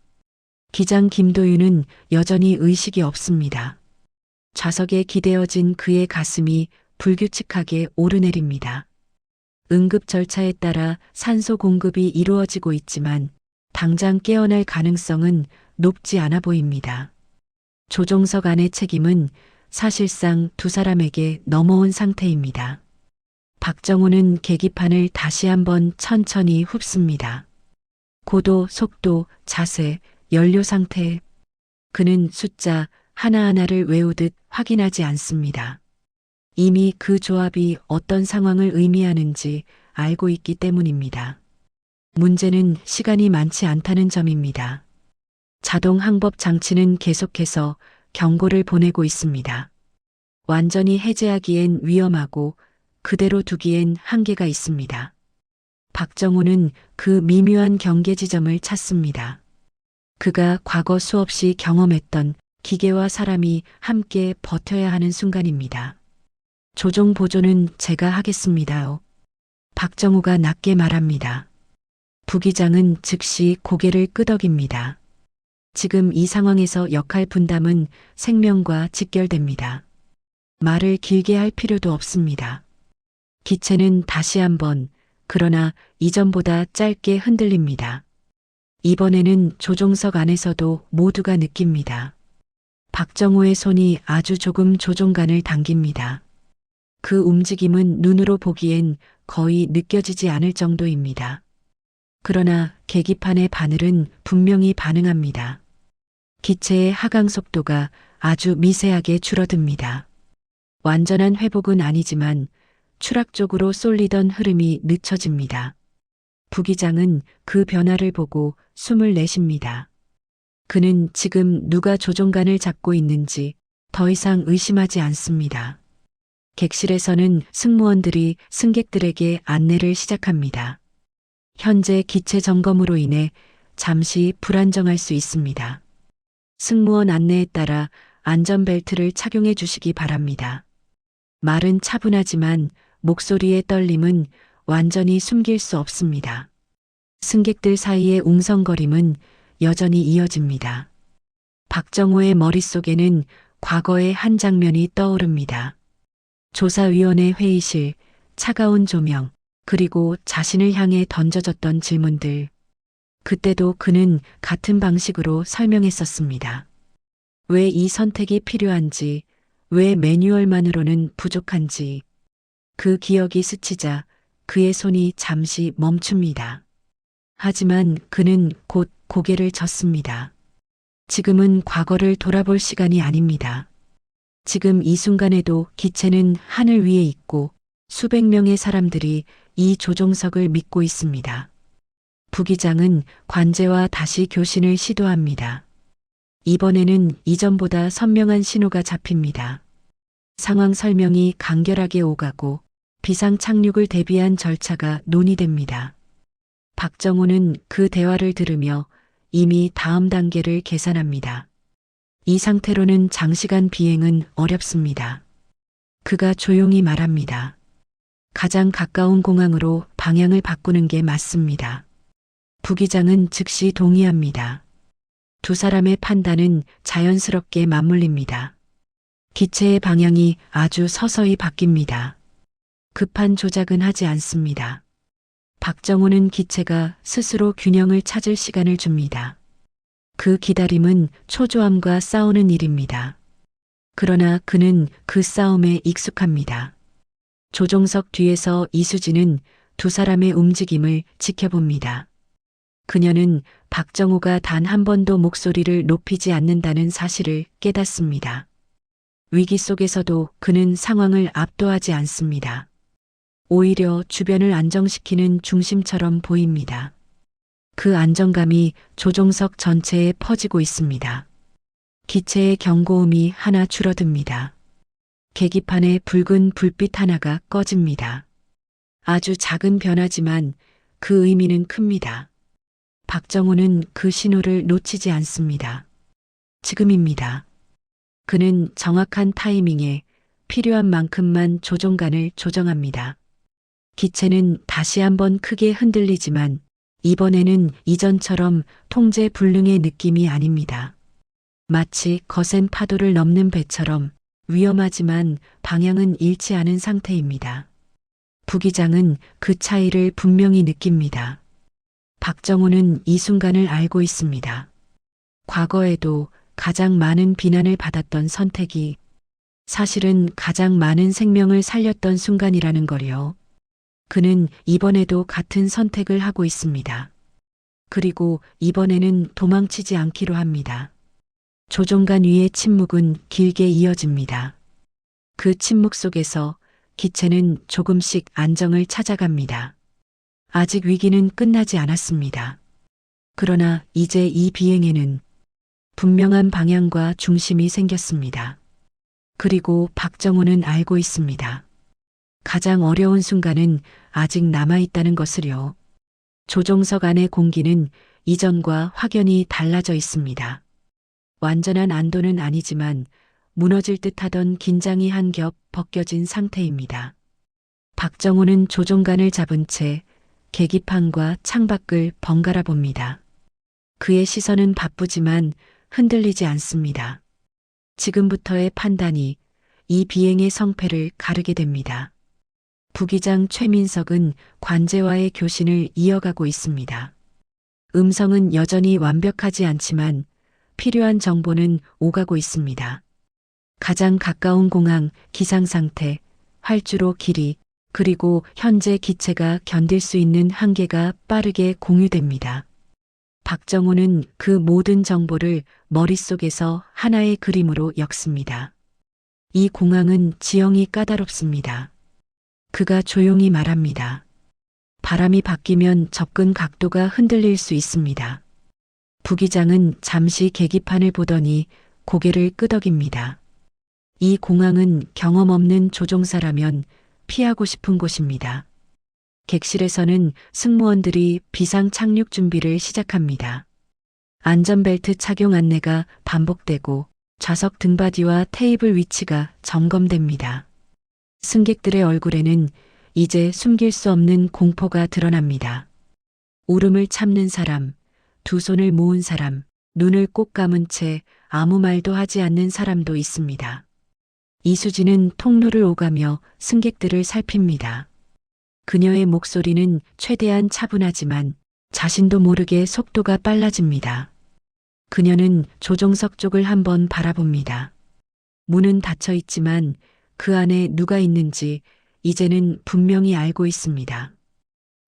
Speaker 1: 기장 김도윤은 여전히 의식이 없습니다. 좌석에 기대어진 그의 가슴이 불규칙하게 오르내립니다. 응급 절차에 따라 산소 공급이 이루어지고 있지만 당장 깨어날 가능성은 높지 않아 보입니다. 조종석 안의 책임은 사실상 두 사람에게 넘어온 상태입니다. 박정호는 계기판을 다시 한번 천천히 흡습니다. 고도, 속도, 자세, 연료 상태. 그는 숫자 하나하나를 외우듯 확인하지 않습니다. 이미 그 조합이 어떤 상황을 의미하는지 알고 있기 때문입니다. 문제는 시간이 많지 않다는 점입니다. 자동 항법 장치는 계속해서 경고를 보내고 있습니다. 완전히 해제하기엔 위험하고 그대로 두기엔 한계가 있습니다. 박정호는 그 미묘한 경계 지점을 찾습니다. 그가 과거 수없이 경험했던 기계와 사람이 함께 버텨야 하는 순간입니다. 조종 보조는 제가 하겠습니다요. 박정호가 낮게 말합니다. 부기장은 즉시 고개를 끄덕입니다. 지금 이 상황에서 역할 분담은 생명과 직결됩니다. 말을 길게 할 필요도 없습니다. 기체는 다시 한번, 그러나 이전보다 짧게 흔들립니다. 이번에는 조종석 안에서도 모두가 느낍니다. 박정호의 손이 아주 조금 조종관을 당깁니다. 그 움직임은 눈으로 보기엔 거의 느껴지지 않을 정도입니다. 그러나 계기판의 바늘은 분명히 반응합니다. 기체의 하강 속도가 아주 미세하게 줄어듭니다. 완전한 회복은 아니지만 추락 쪽으로 쏠리던 흐름이 늦춰집니다. 부기장은 그 변화를 보고 숨을 내쉽니다. 그는 지금 누가 조종관을 잡고 있는지 더 이상 의심하지 않습니다. 객실에서는 승무원들이 승객들에게 안내를 시작합니다. 현재 기체 점검으로 인해 잠시 불안정할 수 있습니다. 승무원 안내에 따라 안전벨트를 착용해 주시기 바랍니다. 말은 차분하지만 목소리의 떨림은 완전히 숨길 수 없습니다. 승객들 사이의 웅성거림은 여전히 이어집니다. 박정호의 머릿속에는 과거의 한 장면이 떠오릅니다. 조사위원회 회의실, 차가운 조명, 그리고 자신을 향해 던져졌던 질문들. 그때도 그는 같은 방식으로 설명했었습니다. 왜 이 선택이 필요한지, 왜 매뉴얼만으로는 부족한지. 그 기억이 스치자 그의 손이 잠시 멈춥니다. 하지만 그는 곧 고개를 젓습니다. 지금은 과거를 돌아볼 시간이 아닙니다. 지금 이 순간에도 기체는 하늘 위에 있고 수백 명의 사람들이 이 조종석을 믿고 있습니다. 부기장은 관제와 다시 교신을 시도합니다. 이번에는 이전보다 선명한 신호가 잡힙니다. 상황 설명이 간결하게 오가고 비상 착륙을 대비한 절차가 논의됩니다. 박정호는 그 대화를 들으며 이미 다음 단계를 계산합니다. 이 상태로는 장시간 비행은 어렵습니다. 그가 조용히 말합니다. 가장 가까운 공항으로 방향을 바꾸는 게 맞습니다. 부기장은 즉시 동의합니다. 두 사람의 판단은 자연스럽게 맞물립니다. 기체의 방향이 아주 서서히 바뀝니다. 급한 조작은 하지 않습니다. 박정호는 기체가 스스로 균형을 찾을 시간을 줍니다. 그 기다림은 초조함과 싸우는 일입니다. 그러나 그는 그 싸움에 익숙합니다. 조종석 뒤에서 이수진은 두 사람의 움직임을 지켜봅니다. 그녀는 박정호가 단 한 번도 목소리를 높이지 않는다는 사실을 깨닫습니다. 위기 속에서도 그는 상황을 압도하지 않습니다. 오히려 주변을 안정시키는 중심처럼 보입니다. 그 안정감이 조종석 전체에 퍼지고 있습니다. 기체의 경고음이 하나 줄어듭니다. 계기판에 붉은 불빛 하나가 꺼집니다. 아주 작은 변화지만 그 의미는 큽니다. 박정호는 그 신호를 놓치지 않습니다. 지금입니다. 그는 정확한 타이밍에 필요한 만큼만 조종간을 조정합니다. 기체는 다시 한번 크게 흔들리지만 이번에는 이전처럼 통제 불능의 느낌이 아닙니다. 마치 거센 파도를 넘는 배처럼 위험하지만 방향은 잃지 않은 상태입니다. 부기장은 그 차이를 분명히 느낍니다. 박정호는 이 순간을 알고 있습니다. 과거에도 가장 많은 비난을 받았던 선택이 사실은 가장 많은 생명을 살렸던 순간이라는 걸요. 그는 이번에도 같은 선택을 하고 있습니다. 그리고 이번에는 도망치지 않기로 합니다. 조종간 위의 침묵은 길게 이어집니다. 그 침묵 속에서 기체는 조금씩 안정을 찾아갑니다. 아직 위기는 끝나지 않았습니다. 그러나 이제 이 비행에는 분명한 방향과 중심이 생겼습니다. 그리고 박정호는 알고 있습니다. 가장 어려운 순간은 아직 남아있다는 것을요. 조종석 안의 공기는 이전과 확연히 달라져 있습니다. 완전한 안도는 아니지만 무너질 듯하던 긴장이 한 겹 벗겨진 상태입니다. 박정호는 조종간을 잡은 채 계기판과 창밖을 번갈아 봅니다. 그의 시선은 바쁘지만 흔들리지 않습니다. 지금부터의 판단이 이 비행의 성패를 가르게 됩니다. 부기장 최민석은 관제와의 교신을 이어가고 있습니다. 음성은 여전히 완벽하지 않지만 필요한 정보는 오가고 있습니다. 가장 가까운 공항, 기상 상태, 활주로 길이, 그리고 현재 기체가 견딜 수 있는 한계가 빠르게 공유됩니다. 박정호는 그 모든 정보를 머릿속에서 하나의 그림으로 엮습니다. 이 공항은 지형이 까다롭습니다. 그가 조용히 말합니다. 바람이 바뀌면 접근 각도가 흔들릴 수 있습니다. 부기장은 잠시 계기판을 보더니 고개를 끄덕입니다. 이 공항은 경험 없는 조종사라면 피하고 싶은 곳입니다. 객실에서는 승무원들이 비상 착륙 준비를 시작합니다. 안전벨트 착용 안내가 반복되고 좌석 등받이와 테이블 위치가 점검됩니다. 승객들의 얼굴에는 이제 숨길 수 없는 공포가 드러납니다. 울음을 참는 사람, 두 손을 모은 사람, 눈을 꼭 감은 채 아무 말도 하지 않는 사람도 있습니다. 이수진은 통로를 오가며 승객들을 살핍니다. 그녀의 목소리는 최대한 차분하지만 자신도 모르게 속도가 빨라집니다. 그녀는 조종석 쪽을 한번 바라봅니다. 문은 닫혀 있지만 그 안에 누가 있는지 이제는 분명히 알고 있습니다.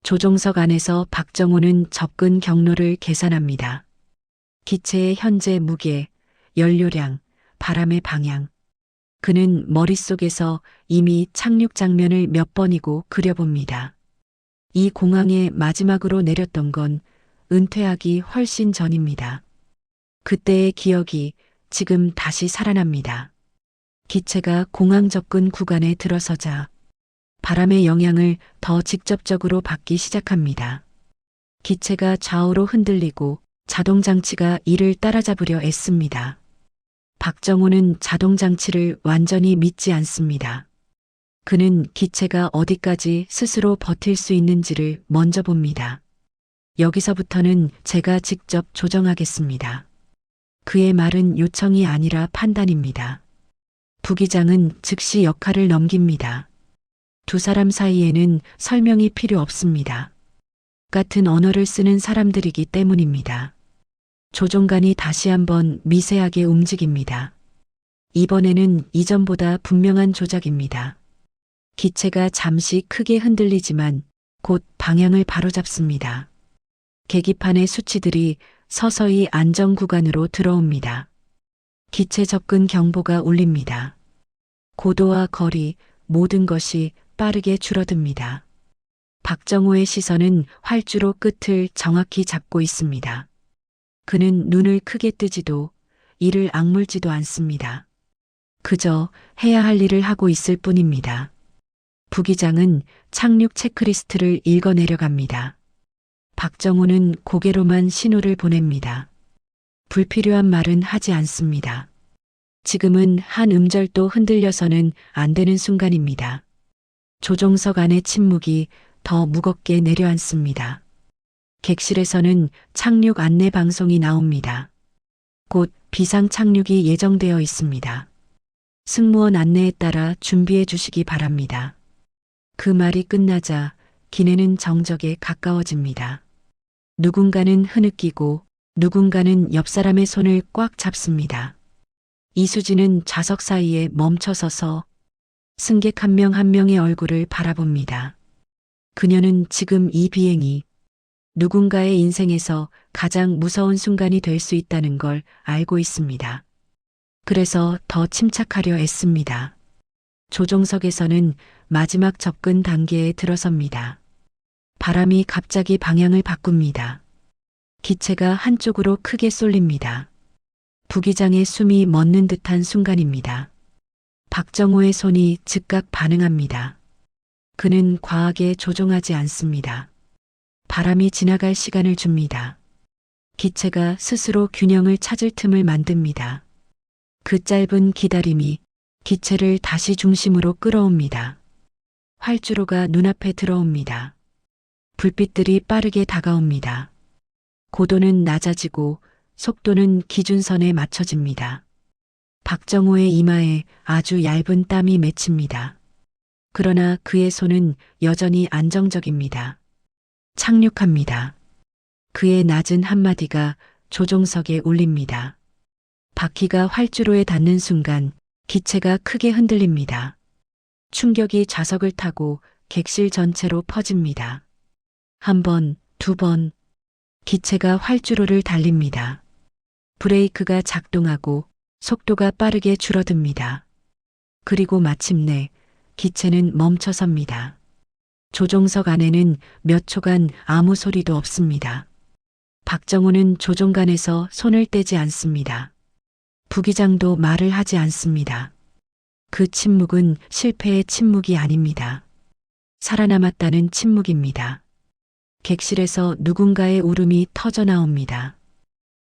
Speaker 1: 조종석 안에서 박정호는 접근 경로를 계산합니다. 기체의 현재 무게, 연료량, 바람의 방향. 그는 머릿속에서 이미 착륙 장면을 몇 번이고 그려봅니다. 이 공항에 마지막으로 내렸던 건 은퇴하기 훨씬 전입니다. 그때의 기억이 지금 다시 살아납니다. 기체가 공항 접근 구간에 들어서자 바람의 영향을 더 직접적으로 받기 시작합니다. 기체가 좌우로 흔들리고 자동장치가 이를 따라잡으려 애씁니다. 박정호는 자동장치를 완전히 믿지 않습니다. 그는 기체가 어디까지 스스로 버틸 수 있는지를 먼저 봅니다. 여기서부터는 제가 직접 조정하겠습니다. 그의 말은 요청이 아니라 판단입니다. 부기장은 즉시 역할을 넘깁니다. 두 사람 사이에는 설명이 필요 없습니다. 같은 언어를 쓰는 사람들이기 때문입니다. 조종관이 다시 한번 미세하게 움직입니다. 이번에는 이전보다 분명한 조작입니다. 기체가 잠시 크게 흔들리지만 곧 방향을 바로잡습니다. 계기판의 수치들이 서서히 안정 구간으로 들어옵니다. 기체 접근 경보가 울립니다. 고도와 거리, 모든 것이 빠르게 줄어듭니다. 박정호의 시선은 활주로 끝을 정확히 잡고 있습니다. 그는 눈을 크게 뜨지도 이를 악물지도 않습니다. 그저 해야 할 일을 하고 있을 뿐입니다. 부기장은 착륙 체크리스트를 읽어내려갑니다. 박정호는 고개로만 신호를 보냅니다. 불필요한 말은 하지 않습니다. 지금은 한 음절도 흔들려서는 안 되는 순간입니다. 조종석 안의 침묵이 더 무겁게 내려앉습니다. 객실에서는 착륙 안내 방송이 나옵니다. 곧 비상 착륙이 예정되어 있습니다. 승무원 안내에 따라 준비해 주시기 바랍니다. 그 말이 끝나자 기내는 정적에 가까워집니다. 누군가는 흐느끼고 누군가는 옆 사람의 손을 꽉 잡습니다. 이수진은 좌석 사이에 멈춰서서 승객 한 명 한 명의 얼굴을 바라봅니다. 그녀는 지금 이 비행이 누군가의 인생에서 가장 무서운 순간이 될 수 있다는 걸 알고 있습니다. 그래서 더 침착하려 애씁니다. 조종석에서는 마지막 접근 단계에 들어섭니다. 바람이 갑자기 방향을 바꿉니다. 기체가 한쪽으로 크게 쏠립니다. 부기장의 숨이 멎는 듯한 순간입니다. 박정호의 손이 즉각 반응합니다. 그는 과하게 조종하지 않습니다. 바람이 지나갈 시간을 줍니다. 기체가 스스로 균형을 찾을 틈을 만듭니다. 그 짧은 기다림이 기체를 다시 중심으로 끌어옵니다. 활주로가 눈앞에 들어옵니다. 불빛들이 빠르게 다가옵니다. 고도는 낮아지고 속도는 기준선에 맞춰집니다. 박정호의 이마에 아주 얇은 땀이 맺힙니다. 그러나 그의 손은 여전히 안정적입니다. 착륙합니다. 그의 낮은 한마디가 조종석에 울립니다. 바퀴가 활주로에 닿는 순간 기체가 크게 흔들립니다. 충격이 좌석을 타고 객실 전체로 퍼집니다. 한 번, 두 번, 기체가 활주로를 달립니다. 브레이크가 작동하고 속도가 빠르게 줄어듭니다. 그리고 마침내 기체는 멈춰섭니다. 조종석 안에는 몇 초간 아무 소리도 없습니다. 박정호는 조종관에서 손을 떼지 않습니다. 부기장도 말을 하지 않습니다. 그 침묵은 실패의 침묵이 아닙니다. 살아남았다는 침묵입니다. 객실에서 누군가의 울음이 터져 나옵니다.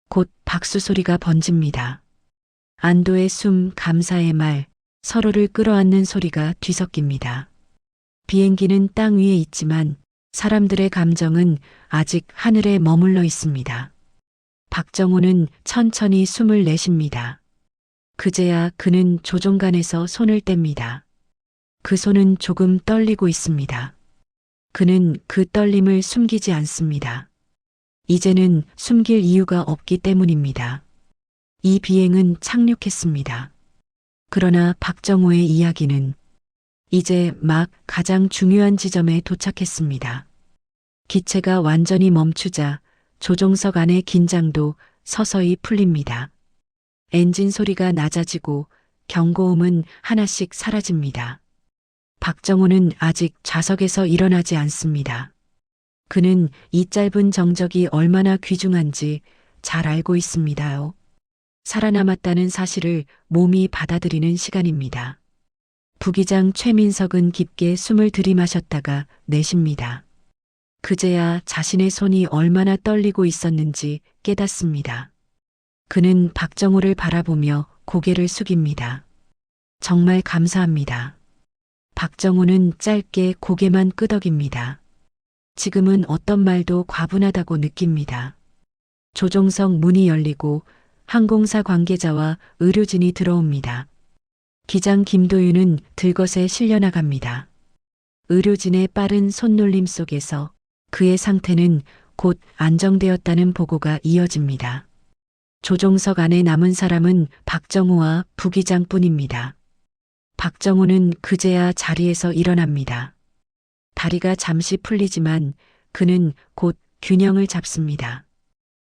Speaker 1: 곧 박수 소리가 번집니다. 안도의 숨, 감사의 말, 서로를 끌어안는 소리가 뒤섞입니다. 비행기는 땅 위에 있지만 사람들의 감정은 아직 하늘에 머물러 있습니다. 박정호는 천천히 숨을 내쉽니다. 그제야 그는 조종관에서 손을 뗍니다. 그 손은 조금 떨리고 있습니다. 그는 그 떨림을 숨기지 않습니다. 이제는 숨길 이유가 없기 때문입니다. 이 비행은 착륙했습니다. 그러나 박정호의 이야기는 이제 막 가장 중요한 지점에 도착했습니다. 기체가 완전히 멈추자 조종석 안의 긴장도 서서히 풀립니다. 엔진 소리가 낮아지고 경고음은 하나씩 사라집니다. 박정호는 아직 좌석에서 일어나지 않습니다. 그는 이 짧은 정적이 얼마나 귀중한지 잘 알고 있습니다요. 살아남았다는 사실을 몸이 받아들이는 시간입니다. 부기장 최민석은 깊게 숨을 들이마셨다가 내쉽니다. 그제야 자신의 손이 얼마나 떨리고 있었는지 깨닫습니다. 그는 박정호를 바라보며 고개를 숙입니다. 정말 감사합니다. 박정호는 짧게 고개만 끄덕입니다. 지금은 어떤 말도 과분하다고 느낍니다. 조종석 문이 열리고 항공사 관계자와 의료진이 들어옵니다. 기장 김도윤은 들것에 실려 나갑니다. 의료진의 빠른 손놀림 속에서 그의 상태는 곧 안정되었다는 보고가 이어집니다. 조종석 안에 남은 사람은 박정호와 부기장뿐입니다. 박정호는 그제야 자리에서 일어납니다. 다리가 잠시 풀리지만 그는 곧 균형을 잡습니다.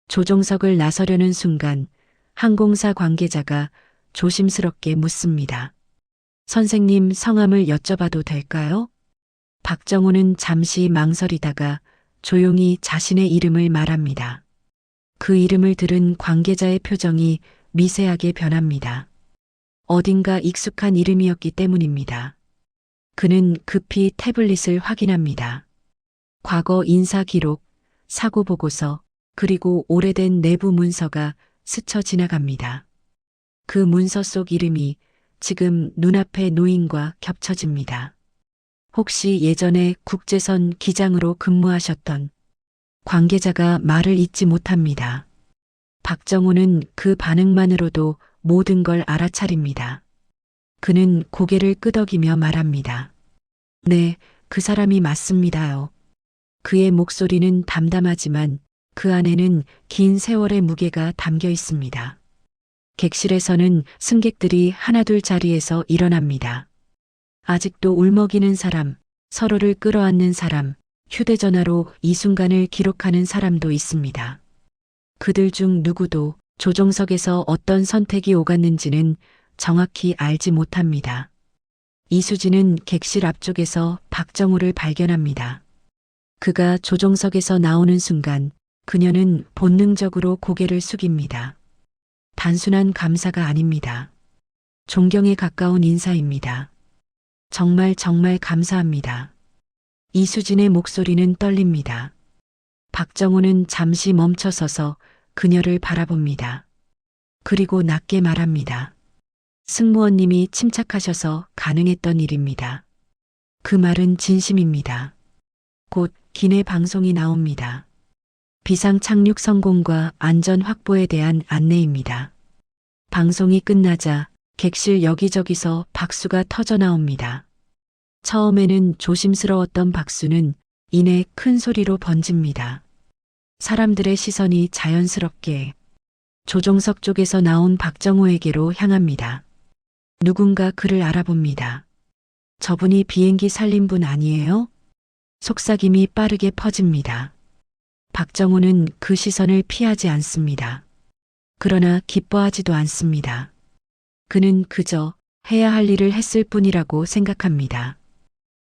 Speaker 1: 조종석을 나서려는 순간 항공사 관계자가 조심스럽게 묻습니다. 선생님 성함을 여쭤봐도 될까요? 박정호는 잠시 망설이다가 조용히 자신의 이름을 말합니다. 그 이름을 들은 관계자의 표정이 미세하게 변합니다. 어딘가 익숙한 이름이었기 때문입니다. 그는 급히 태블릿을 확인합니다. 과거 인사 기록, 사고 보고서, 그리고 오래된 내부 문서가 스쳐 지나갑니다. 그 문서 속 이름이 지금 눈앞의 노인과 겹쳐집니다. 혹시 예전에 국제선 기장으로 근무하셨던 관계자가 말을 잇지 못합니다. 박정호는 그 반응만으로도 모든 걸 알아차립니다. 그는 고개를 끄덕이며 말합니다. 네, 그 사람이 맞습니다요. 그의 목소리는 담담하지만 그 안에는 긴 세월의 무게가 담겨 있습니다. 객실에서는 승객들이 하나둘 자리에서 일어납니다. 아직도 울먹이는 사람, 서로를 끌어안는 사람, 휴대전화로 이 순간을 기록하는 사람도 있습니다. 그들 중 누구도 조종석에서 어떤 선택이 오갔는지는 정확히 알지 못합니다. 이수진은 객실 앞쪽에서 박정호를 발견합니다. 그가 조종석에서 나오는 순간 그녀는 본능적으로 고개를 숙입니다. 단순한 감사가 아닙니다. 존경에 가까운 인사입니다. 정말 감사합니다. 이수진의 목소리는 떨립니다. 박정호는 잠시 멈춰서서 그녀를 바라봅니다. 그리고 낮게 말합니다. 승무원님이 침착하셔서 가능했던 일입니다. 그 말은 진심입니다. 곧 기내 방송이 나옵니다. 비상 착륙 성공과 안전 확보에 대한 안내입니다. 방송이 끝나자 객실 여기저기서 박수가 터져 나옵니다. 처음에는 조심스러웠던 박수는 이내 큰 소리로 번집니다. 사람들의 시선이 자연스럽게 조종석 쪽에서 나온 박정호에게로 향합니다. 누군가 그를 알아봅니다. 저분이 비행기 살린 분 아니에요? 속삭임이 빠르게 퍼집니다. 박정호는 그 시선을 피하지 않습니다. 그러나 기뻐하지도 않습니다. 그는 그저 해야 할 일을 했을 뿐이라고 생각합니다.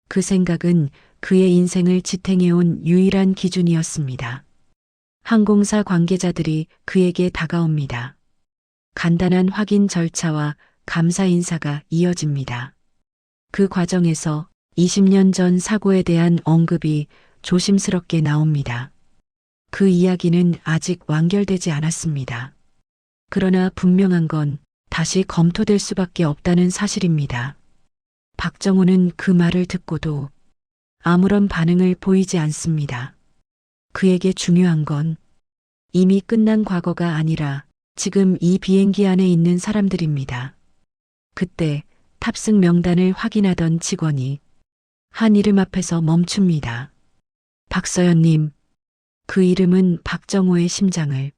Speaker 1: 그 생각은 그의 인생을 지탱해온 유일한 기준이었습니다. 항공사 관계자들이 그에게 다가옵니다. 간단한 확인 절차와 감사 인사가 이어집니다. 그 과정에서 20년 전 사고에 대한 언급이 조심스럽게 나옵니다. 그 이야기는 아직 완결되지 않았습니다. 그러나 분명한 건 다시 검토될 수밖에 없다는 사실입니다. 박정호는 그 말을 듣고도 아무런 반응을 보이지 않습니다. 그에게 중요한 건 이미 끝난 과거가 아니라 지금 이 비행기 안에 있는 사람들입니다. 그때 탑승 명단을 확인하던 직원이 한 이름 앞에서 멈춥니다. 박서연님. 그 이름은 박정호의 심장을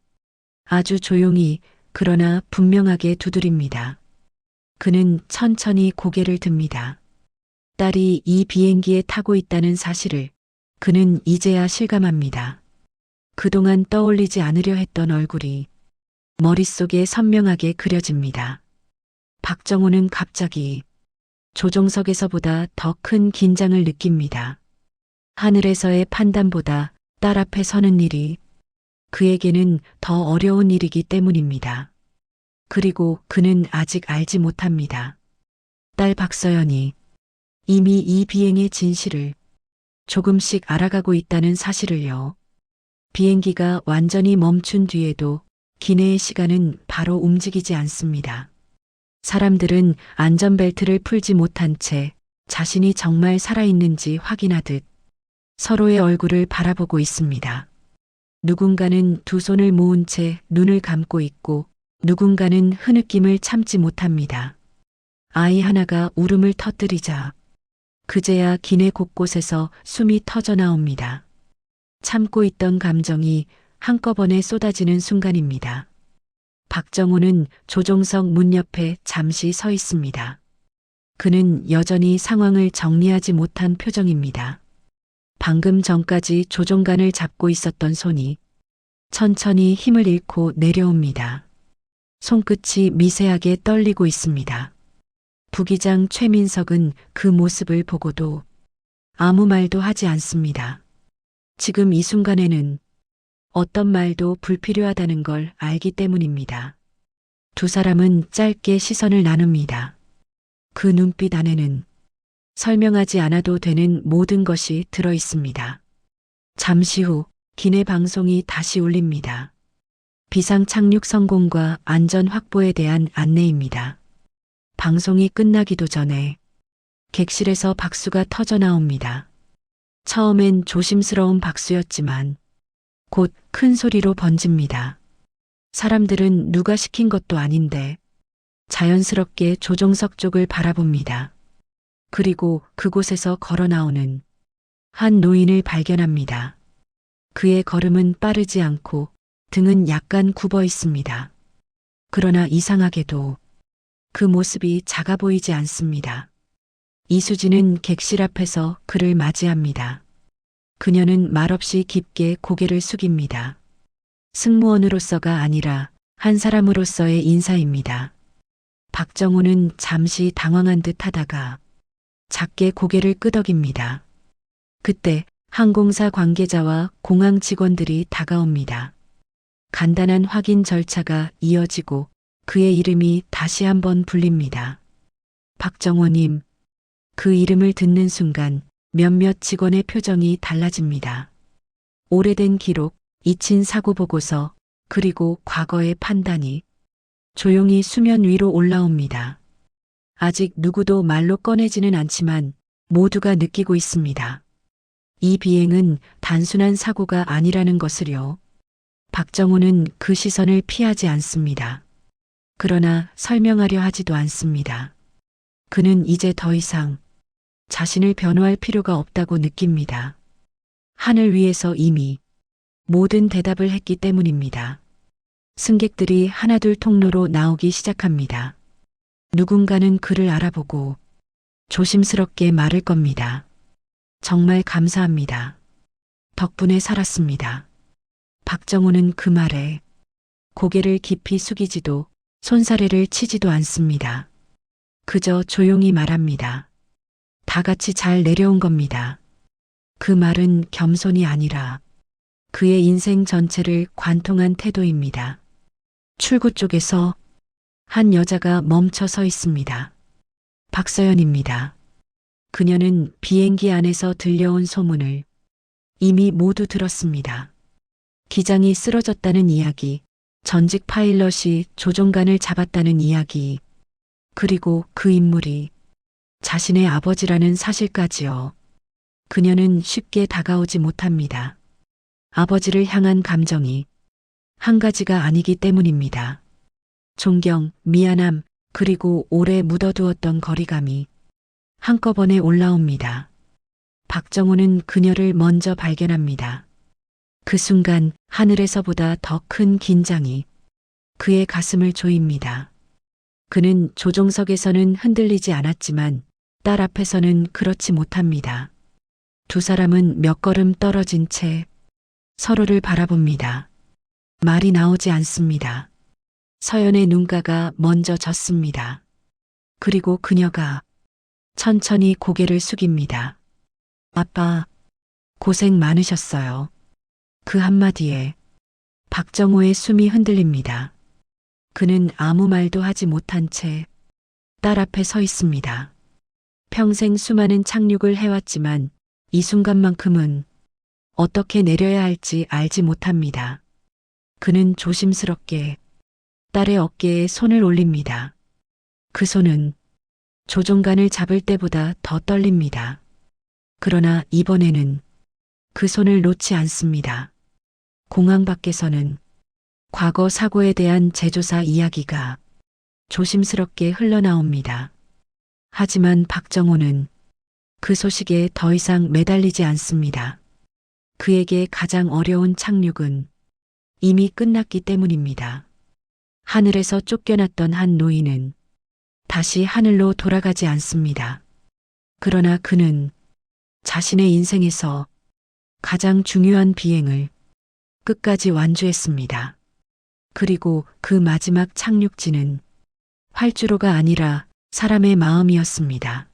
Speaker 1: 아주 조용히 그러나 분명하게 두드립니다. 그는 천천히 고개를 듭니다. 딸이 이 비행기에 타고 있다는 사실을 그는 이제야 실감합니다. 그동안 떠올리지 않으려 했던 얼굴이 머릿속에 선명하게 그려집니다. 박정호는 갑자기 조종석에서보다 더 큰 긴장을 느낍니다. 하늘에서의 판단보다 딸 앞에 서는 일이 그에게는 더 어려운 일이기 때문입니다. 그리고 그는 아직 알지 못합니다. 딸 박서연이 이미 이 비행의 진실을 조금씩 알아가고 있다는 사실을요. 비행기가 완전히 멈춘 뒤에도 기내의 시간은 바로 움직이지 않습니다. 사람들은 안전벨트를 풀지 못한 채 자신이 정말 살아있는지 확인하듯 서로의 얼굴을 바라보고 있습니다. 누군가는 두 손을 모은 채 눈을 감고 있고 누군가는 흐느낌을 참지 못합니다. 아이 하나가 울음을 터뜨리자 그제야 기내 곳곳에서 숨이 터져 나옵니다. 참고 있던 감정이 한꺼번에 쏟아지는 순간입니다. 박정호는 조종석 문 옆에 잠시 서 있습니다. 그는 여전히 상황을 정리하지 못한 표정입니다. 방금 전까지 조종간을 잡고 있었던 손이 천천히 힘을 잃고 내려옵니다. 손끝이 미세하게 떨리고 있습니다. 부기장 최민석은 그 모습을 보고도 아무 말도 하지 않습니다. 지금 이 순간에는 어떤 말도 불필요하다는 걸 알기 때문입니다. 두 사람은 짧게 시선을 나눕니다. 그 눈빛 안에는 설명하지 않아도 되는 모든 것이 들어 있습니다. 잠시 후 기내 방송이 다시 울립니다. 비상 착륙 성공과 안전 확보에 대한 안내입니다. 방송이 끝나기도 전에 객실에서 박수가 터져 나옵니다. 처음엔 조심스러운 박수였지만 곧 큰 소리로 번집니다. 사람들은 누가 시킨 것도 아닌데 자연스럽게 조종석 쪽을 바라봅니다. 그리고 그곳에서 걸어 나오는 한 노인을 발견합니다. 그의 걸음은 빠르지 않고 등은 약간 굽어 있습니다. 그러나 이상하게도 그 모습이 작아 보이지 않습니다. 이수진은 객실 앞에서 그를 맞이합니다. 그녀는 말없이 깊게 고개를 숙입니다. 승무원으로서가 아니라 한 사람으로서의 인사입니다. 박정호는 잠시 당황한 듯 하다가 작게 고개를 끄덕입니다. 그때 항공사 관계자와 공항 직원들이 다가옵니다. 간단한 확인 절차가 이어지고 그의 이름이 다시 한번 불립니다. 박정호님. 그 이름을 듣는 순간 몇몇 직원의 표정이 달라집니다. 오래된 기록, 잊힌 사고 보고서, 그리고 과거의 판단이 조용히 수면 위로 올라옵니다. 아직 누구도 말로 꺼내지는 않지만 모두가 느끼고 있습니다. 이 비행은 단순한 사고가 아니라는 것을요. 박정호는 그 시선을 피하지 않습니다. 그러나 설명하려 하지도 않습니다. 그는 이제 더 이상 자신을 변호할 필요가 없다고 느낍니다. 하늘 위에서 이미 모든 대답을 했기 때문입니다. 승객들이 하나둘 통로로 나오기 시작합니다. 누군가는 그를 알아보고 조심스럽게 말을 겁니다. 정말 감사합니다. 덕분에 살았습니다. 박정호는 그 말에 고개를 깊이 숙이지도 손사래를 치지도 않습니다. 그저 조용히 말합니다. 다 같이 잘 내려온 겁니다. 그 말은 겸손이 아니라 그의 인생 전체를 관통한 태도입니다. 출구 쪽에서 한 여자가 멈춰 서 있습니다. 박서연입니다. 그녀는 비행기 안에서 들려온 소문을 이미 모두 들었습니다. 기장이 쓰러졌다는 이야기, 전직 파일럿이 조종관을 잡았다는 이야기, 그리고 그 인물이 자신의 아버지라는 사실까지요. 그녀는 쉽게 다가오지 못합니다. 아버지를 향한 감정이 한 가지가 아니기 때문입니다. 존경, 미안함, 그리고 오래 묻어두었던 거리감이 한꺼번에 올라옵니다. 박정호는 그녀를 먼저 발견합니다. 그 순간 하늘에서보다 더 큰 긴장이 그의 가슴을 조입니다. 그는 조종석에서는 흔들리지 않았지만 딸 앞에서는 그렇지 못합니다. 두 사람은 몇 걸음 떨어진 채 서로를 바라봅니다. 말이 나오지 않습니다. 서연의 눈가가 먼저 졌습니다. 그리고 그녀가 천천히 고개를 숙입니다. 아빠, 고생 많으셨어요. 그 한마디에 박정호의 숨이 흔들립니다. 그는 아무 말도 하지 못한 채 딸 앞에 서 있습니다. 평생 수많은 착륙을 해왔지만 이 순간만큼은 어떻게 내려야 할지 알지 못합니다. 그는 조심스럽게 딸의 어깨에 손을 올립니다. 그 손은 조종간을 잡을 때보다 더 떨립니다. 그러나 이번에는 그 손을 놓지 않습니다. 공항 밖에서는 과거 사고에 대한 제조사 이야기가 조심스럽게 흘러나옵니다. 하지만 박정호는 그 소식에 더 이상 매달리지 않습니다. 그에게 가장 어려운 착륙은 이미 끝났기 때문입니다. 하늘에서 쫓겨났던 한 노인은 다시 하늘로 돌아가지 않습니다. 그러나 그는 자신의 인생에서 가장 중요한 비행을 끝까지 완주했습니다. 그리고 그 마지막 착륙지는 활주로가 아니라 사람의 마음이었습니다.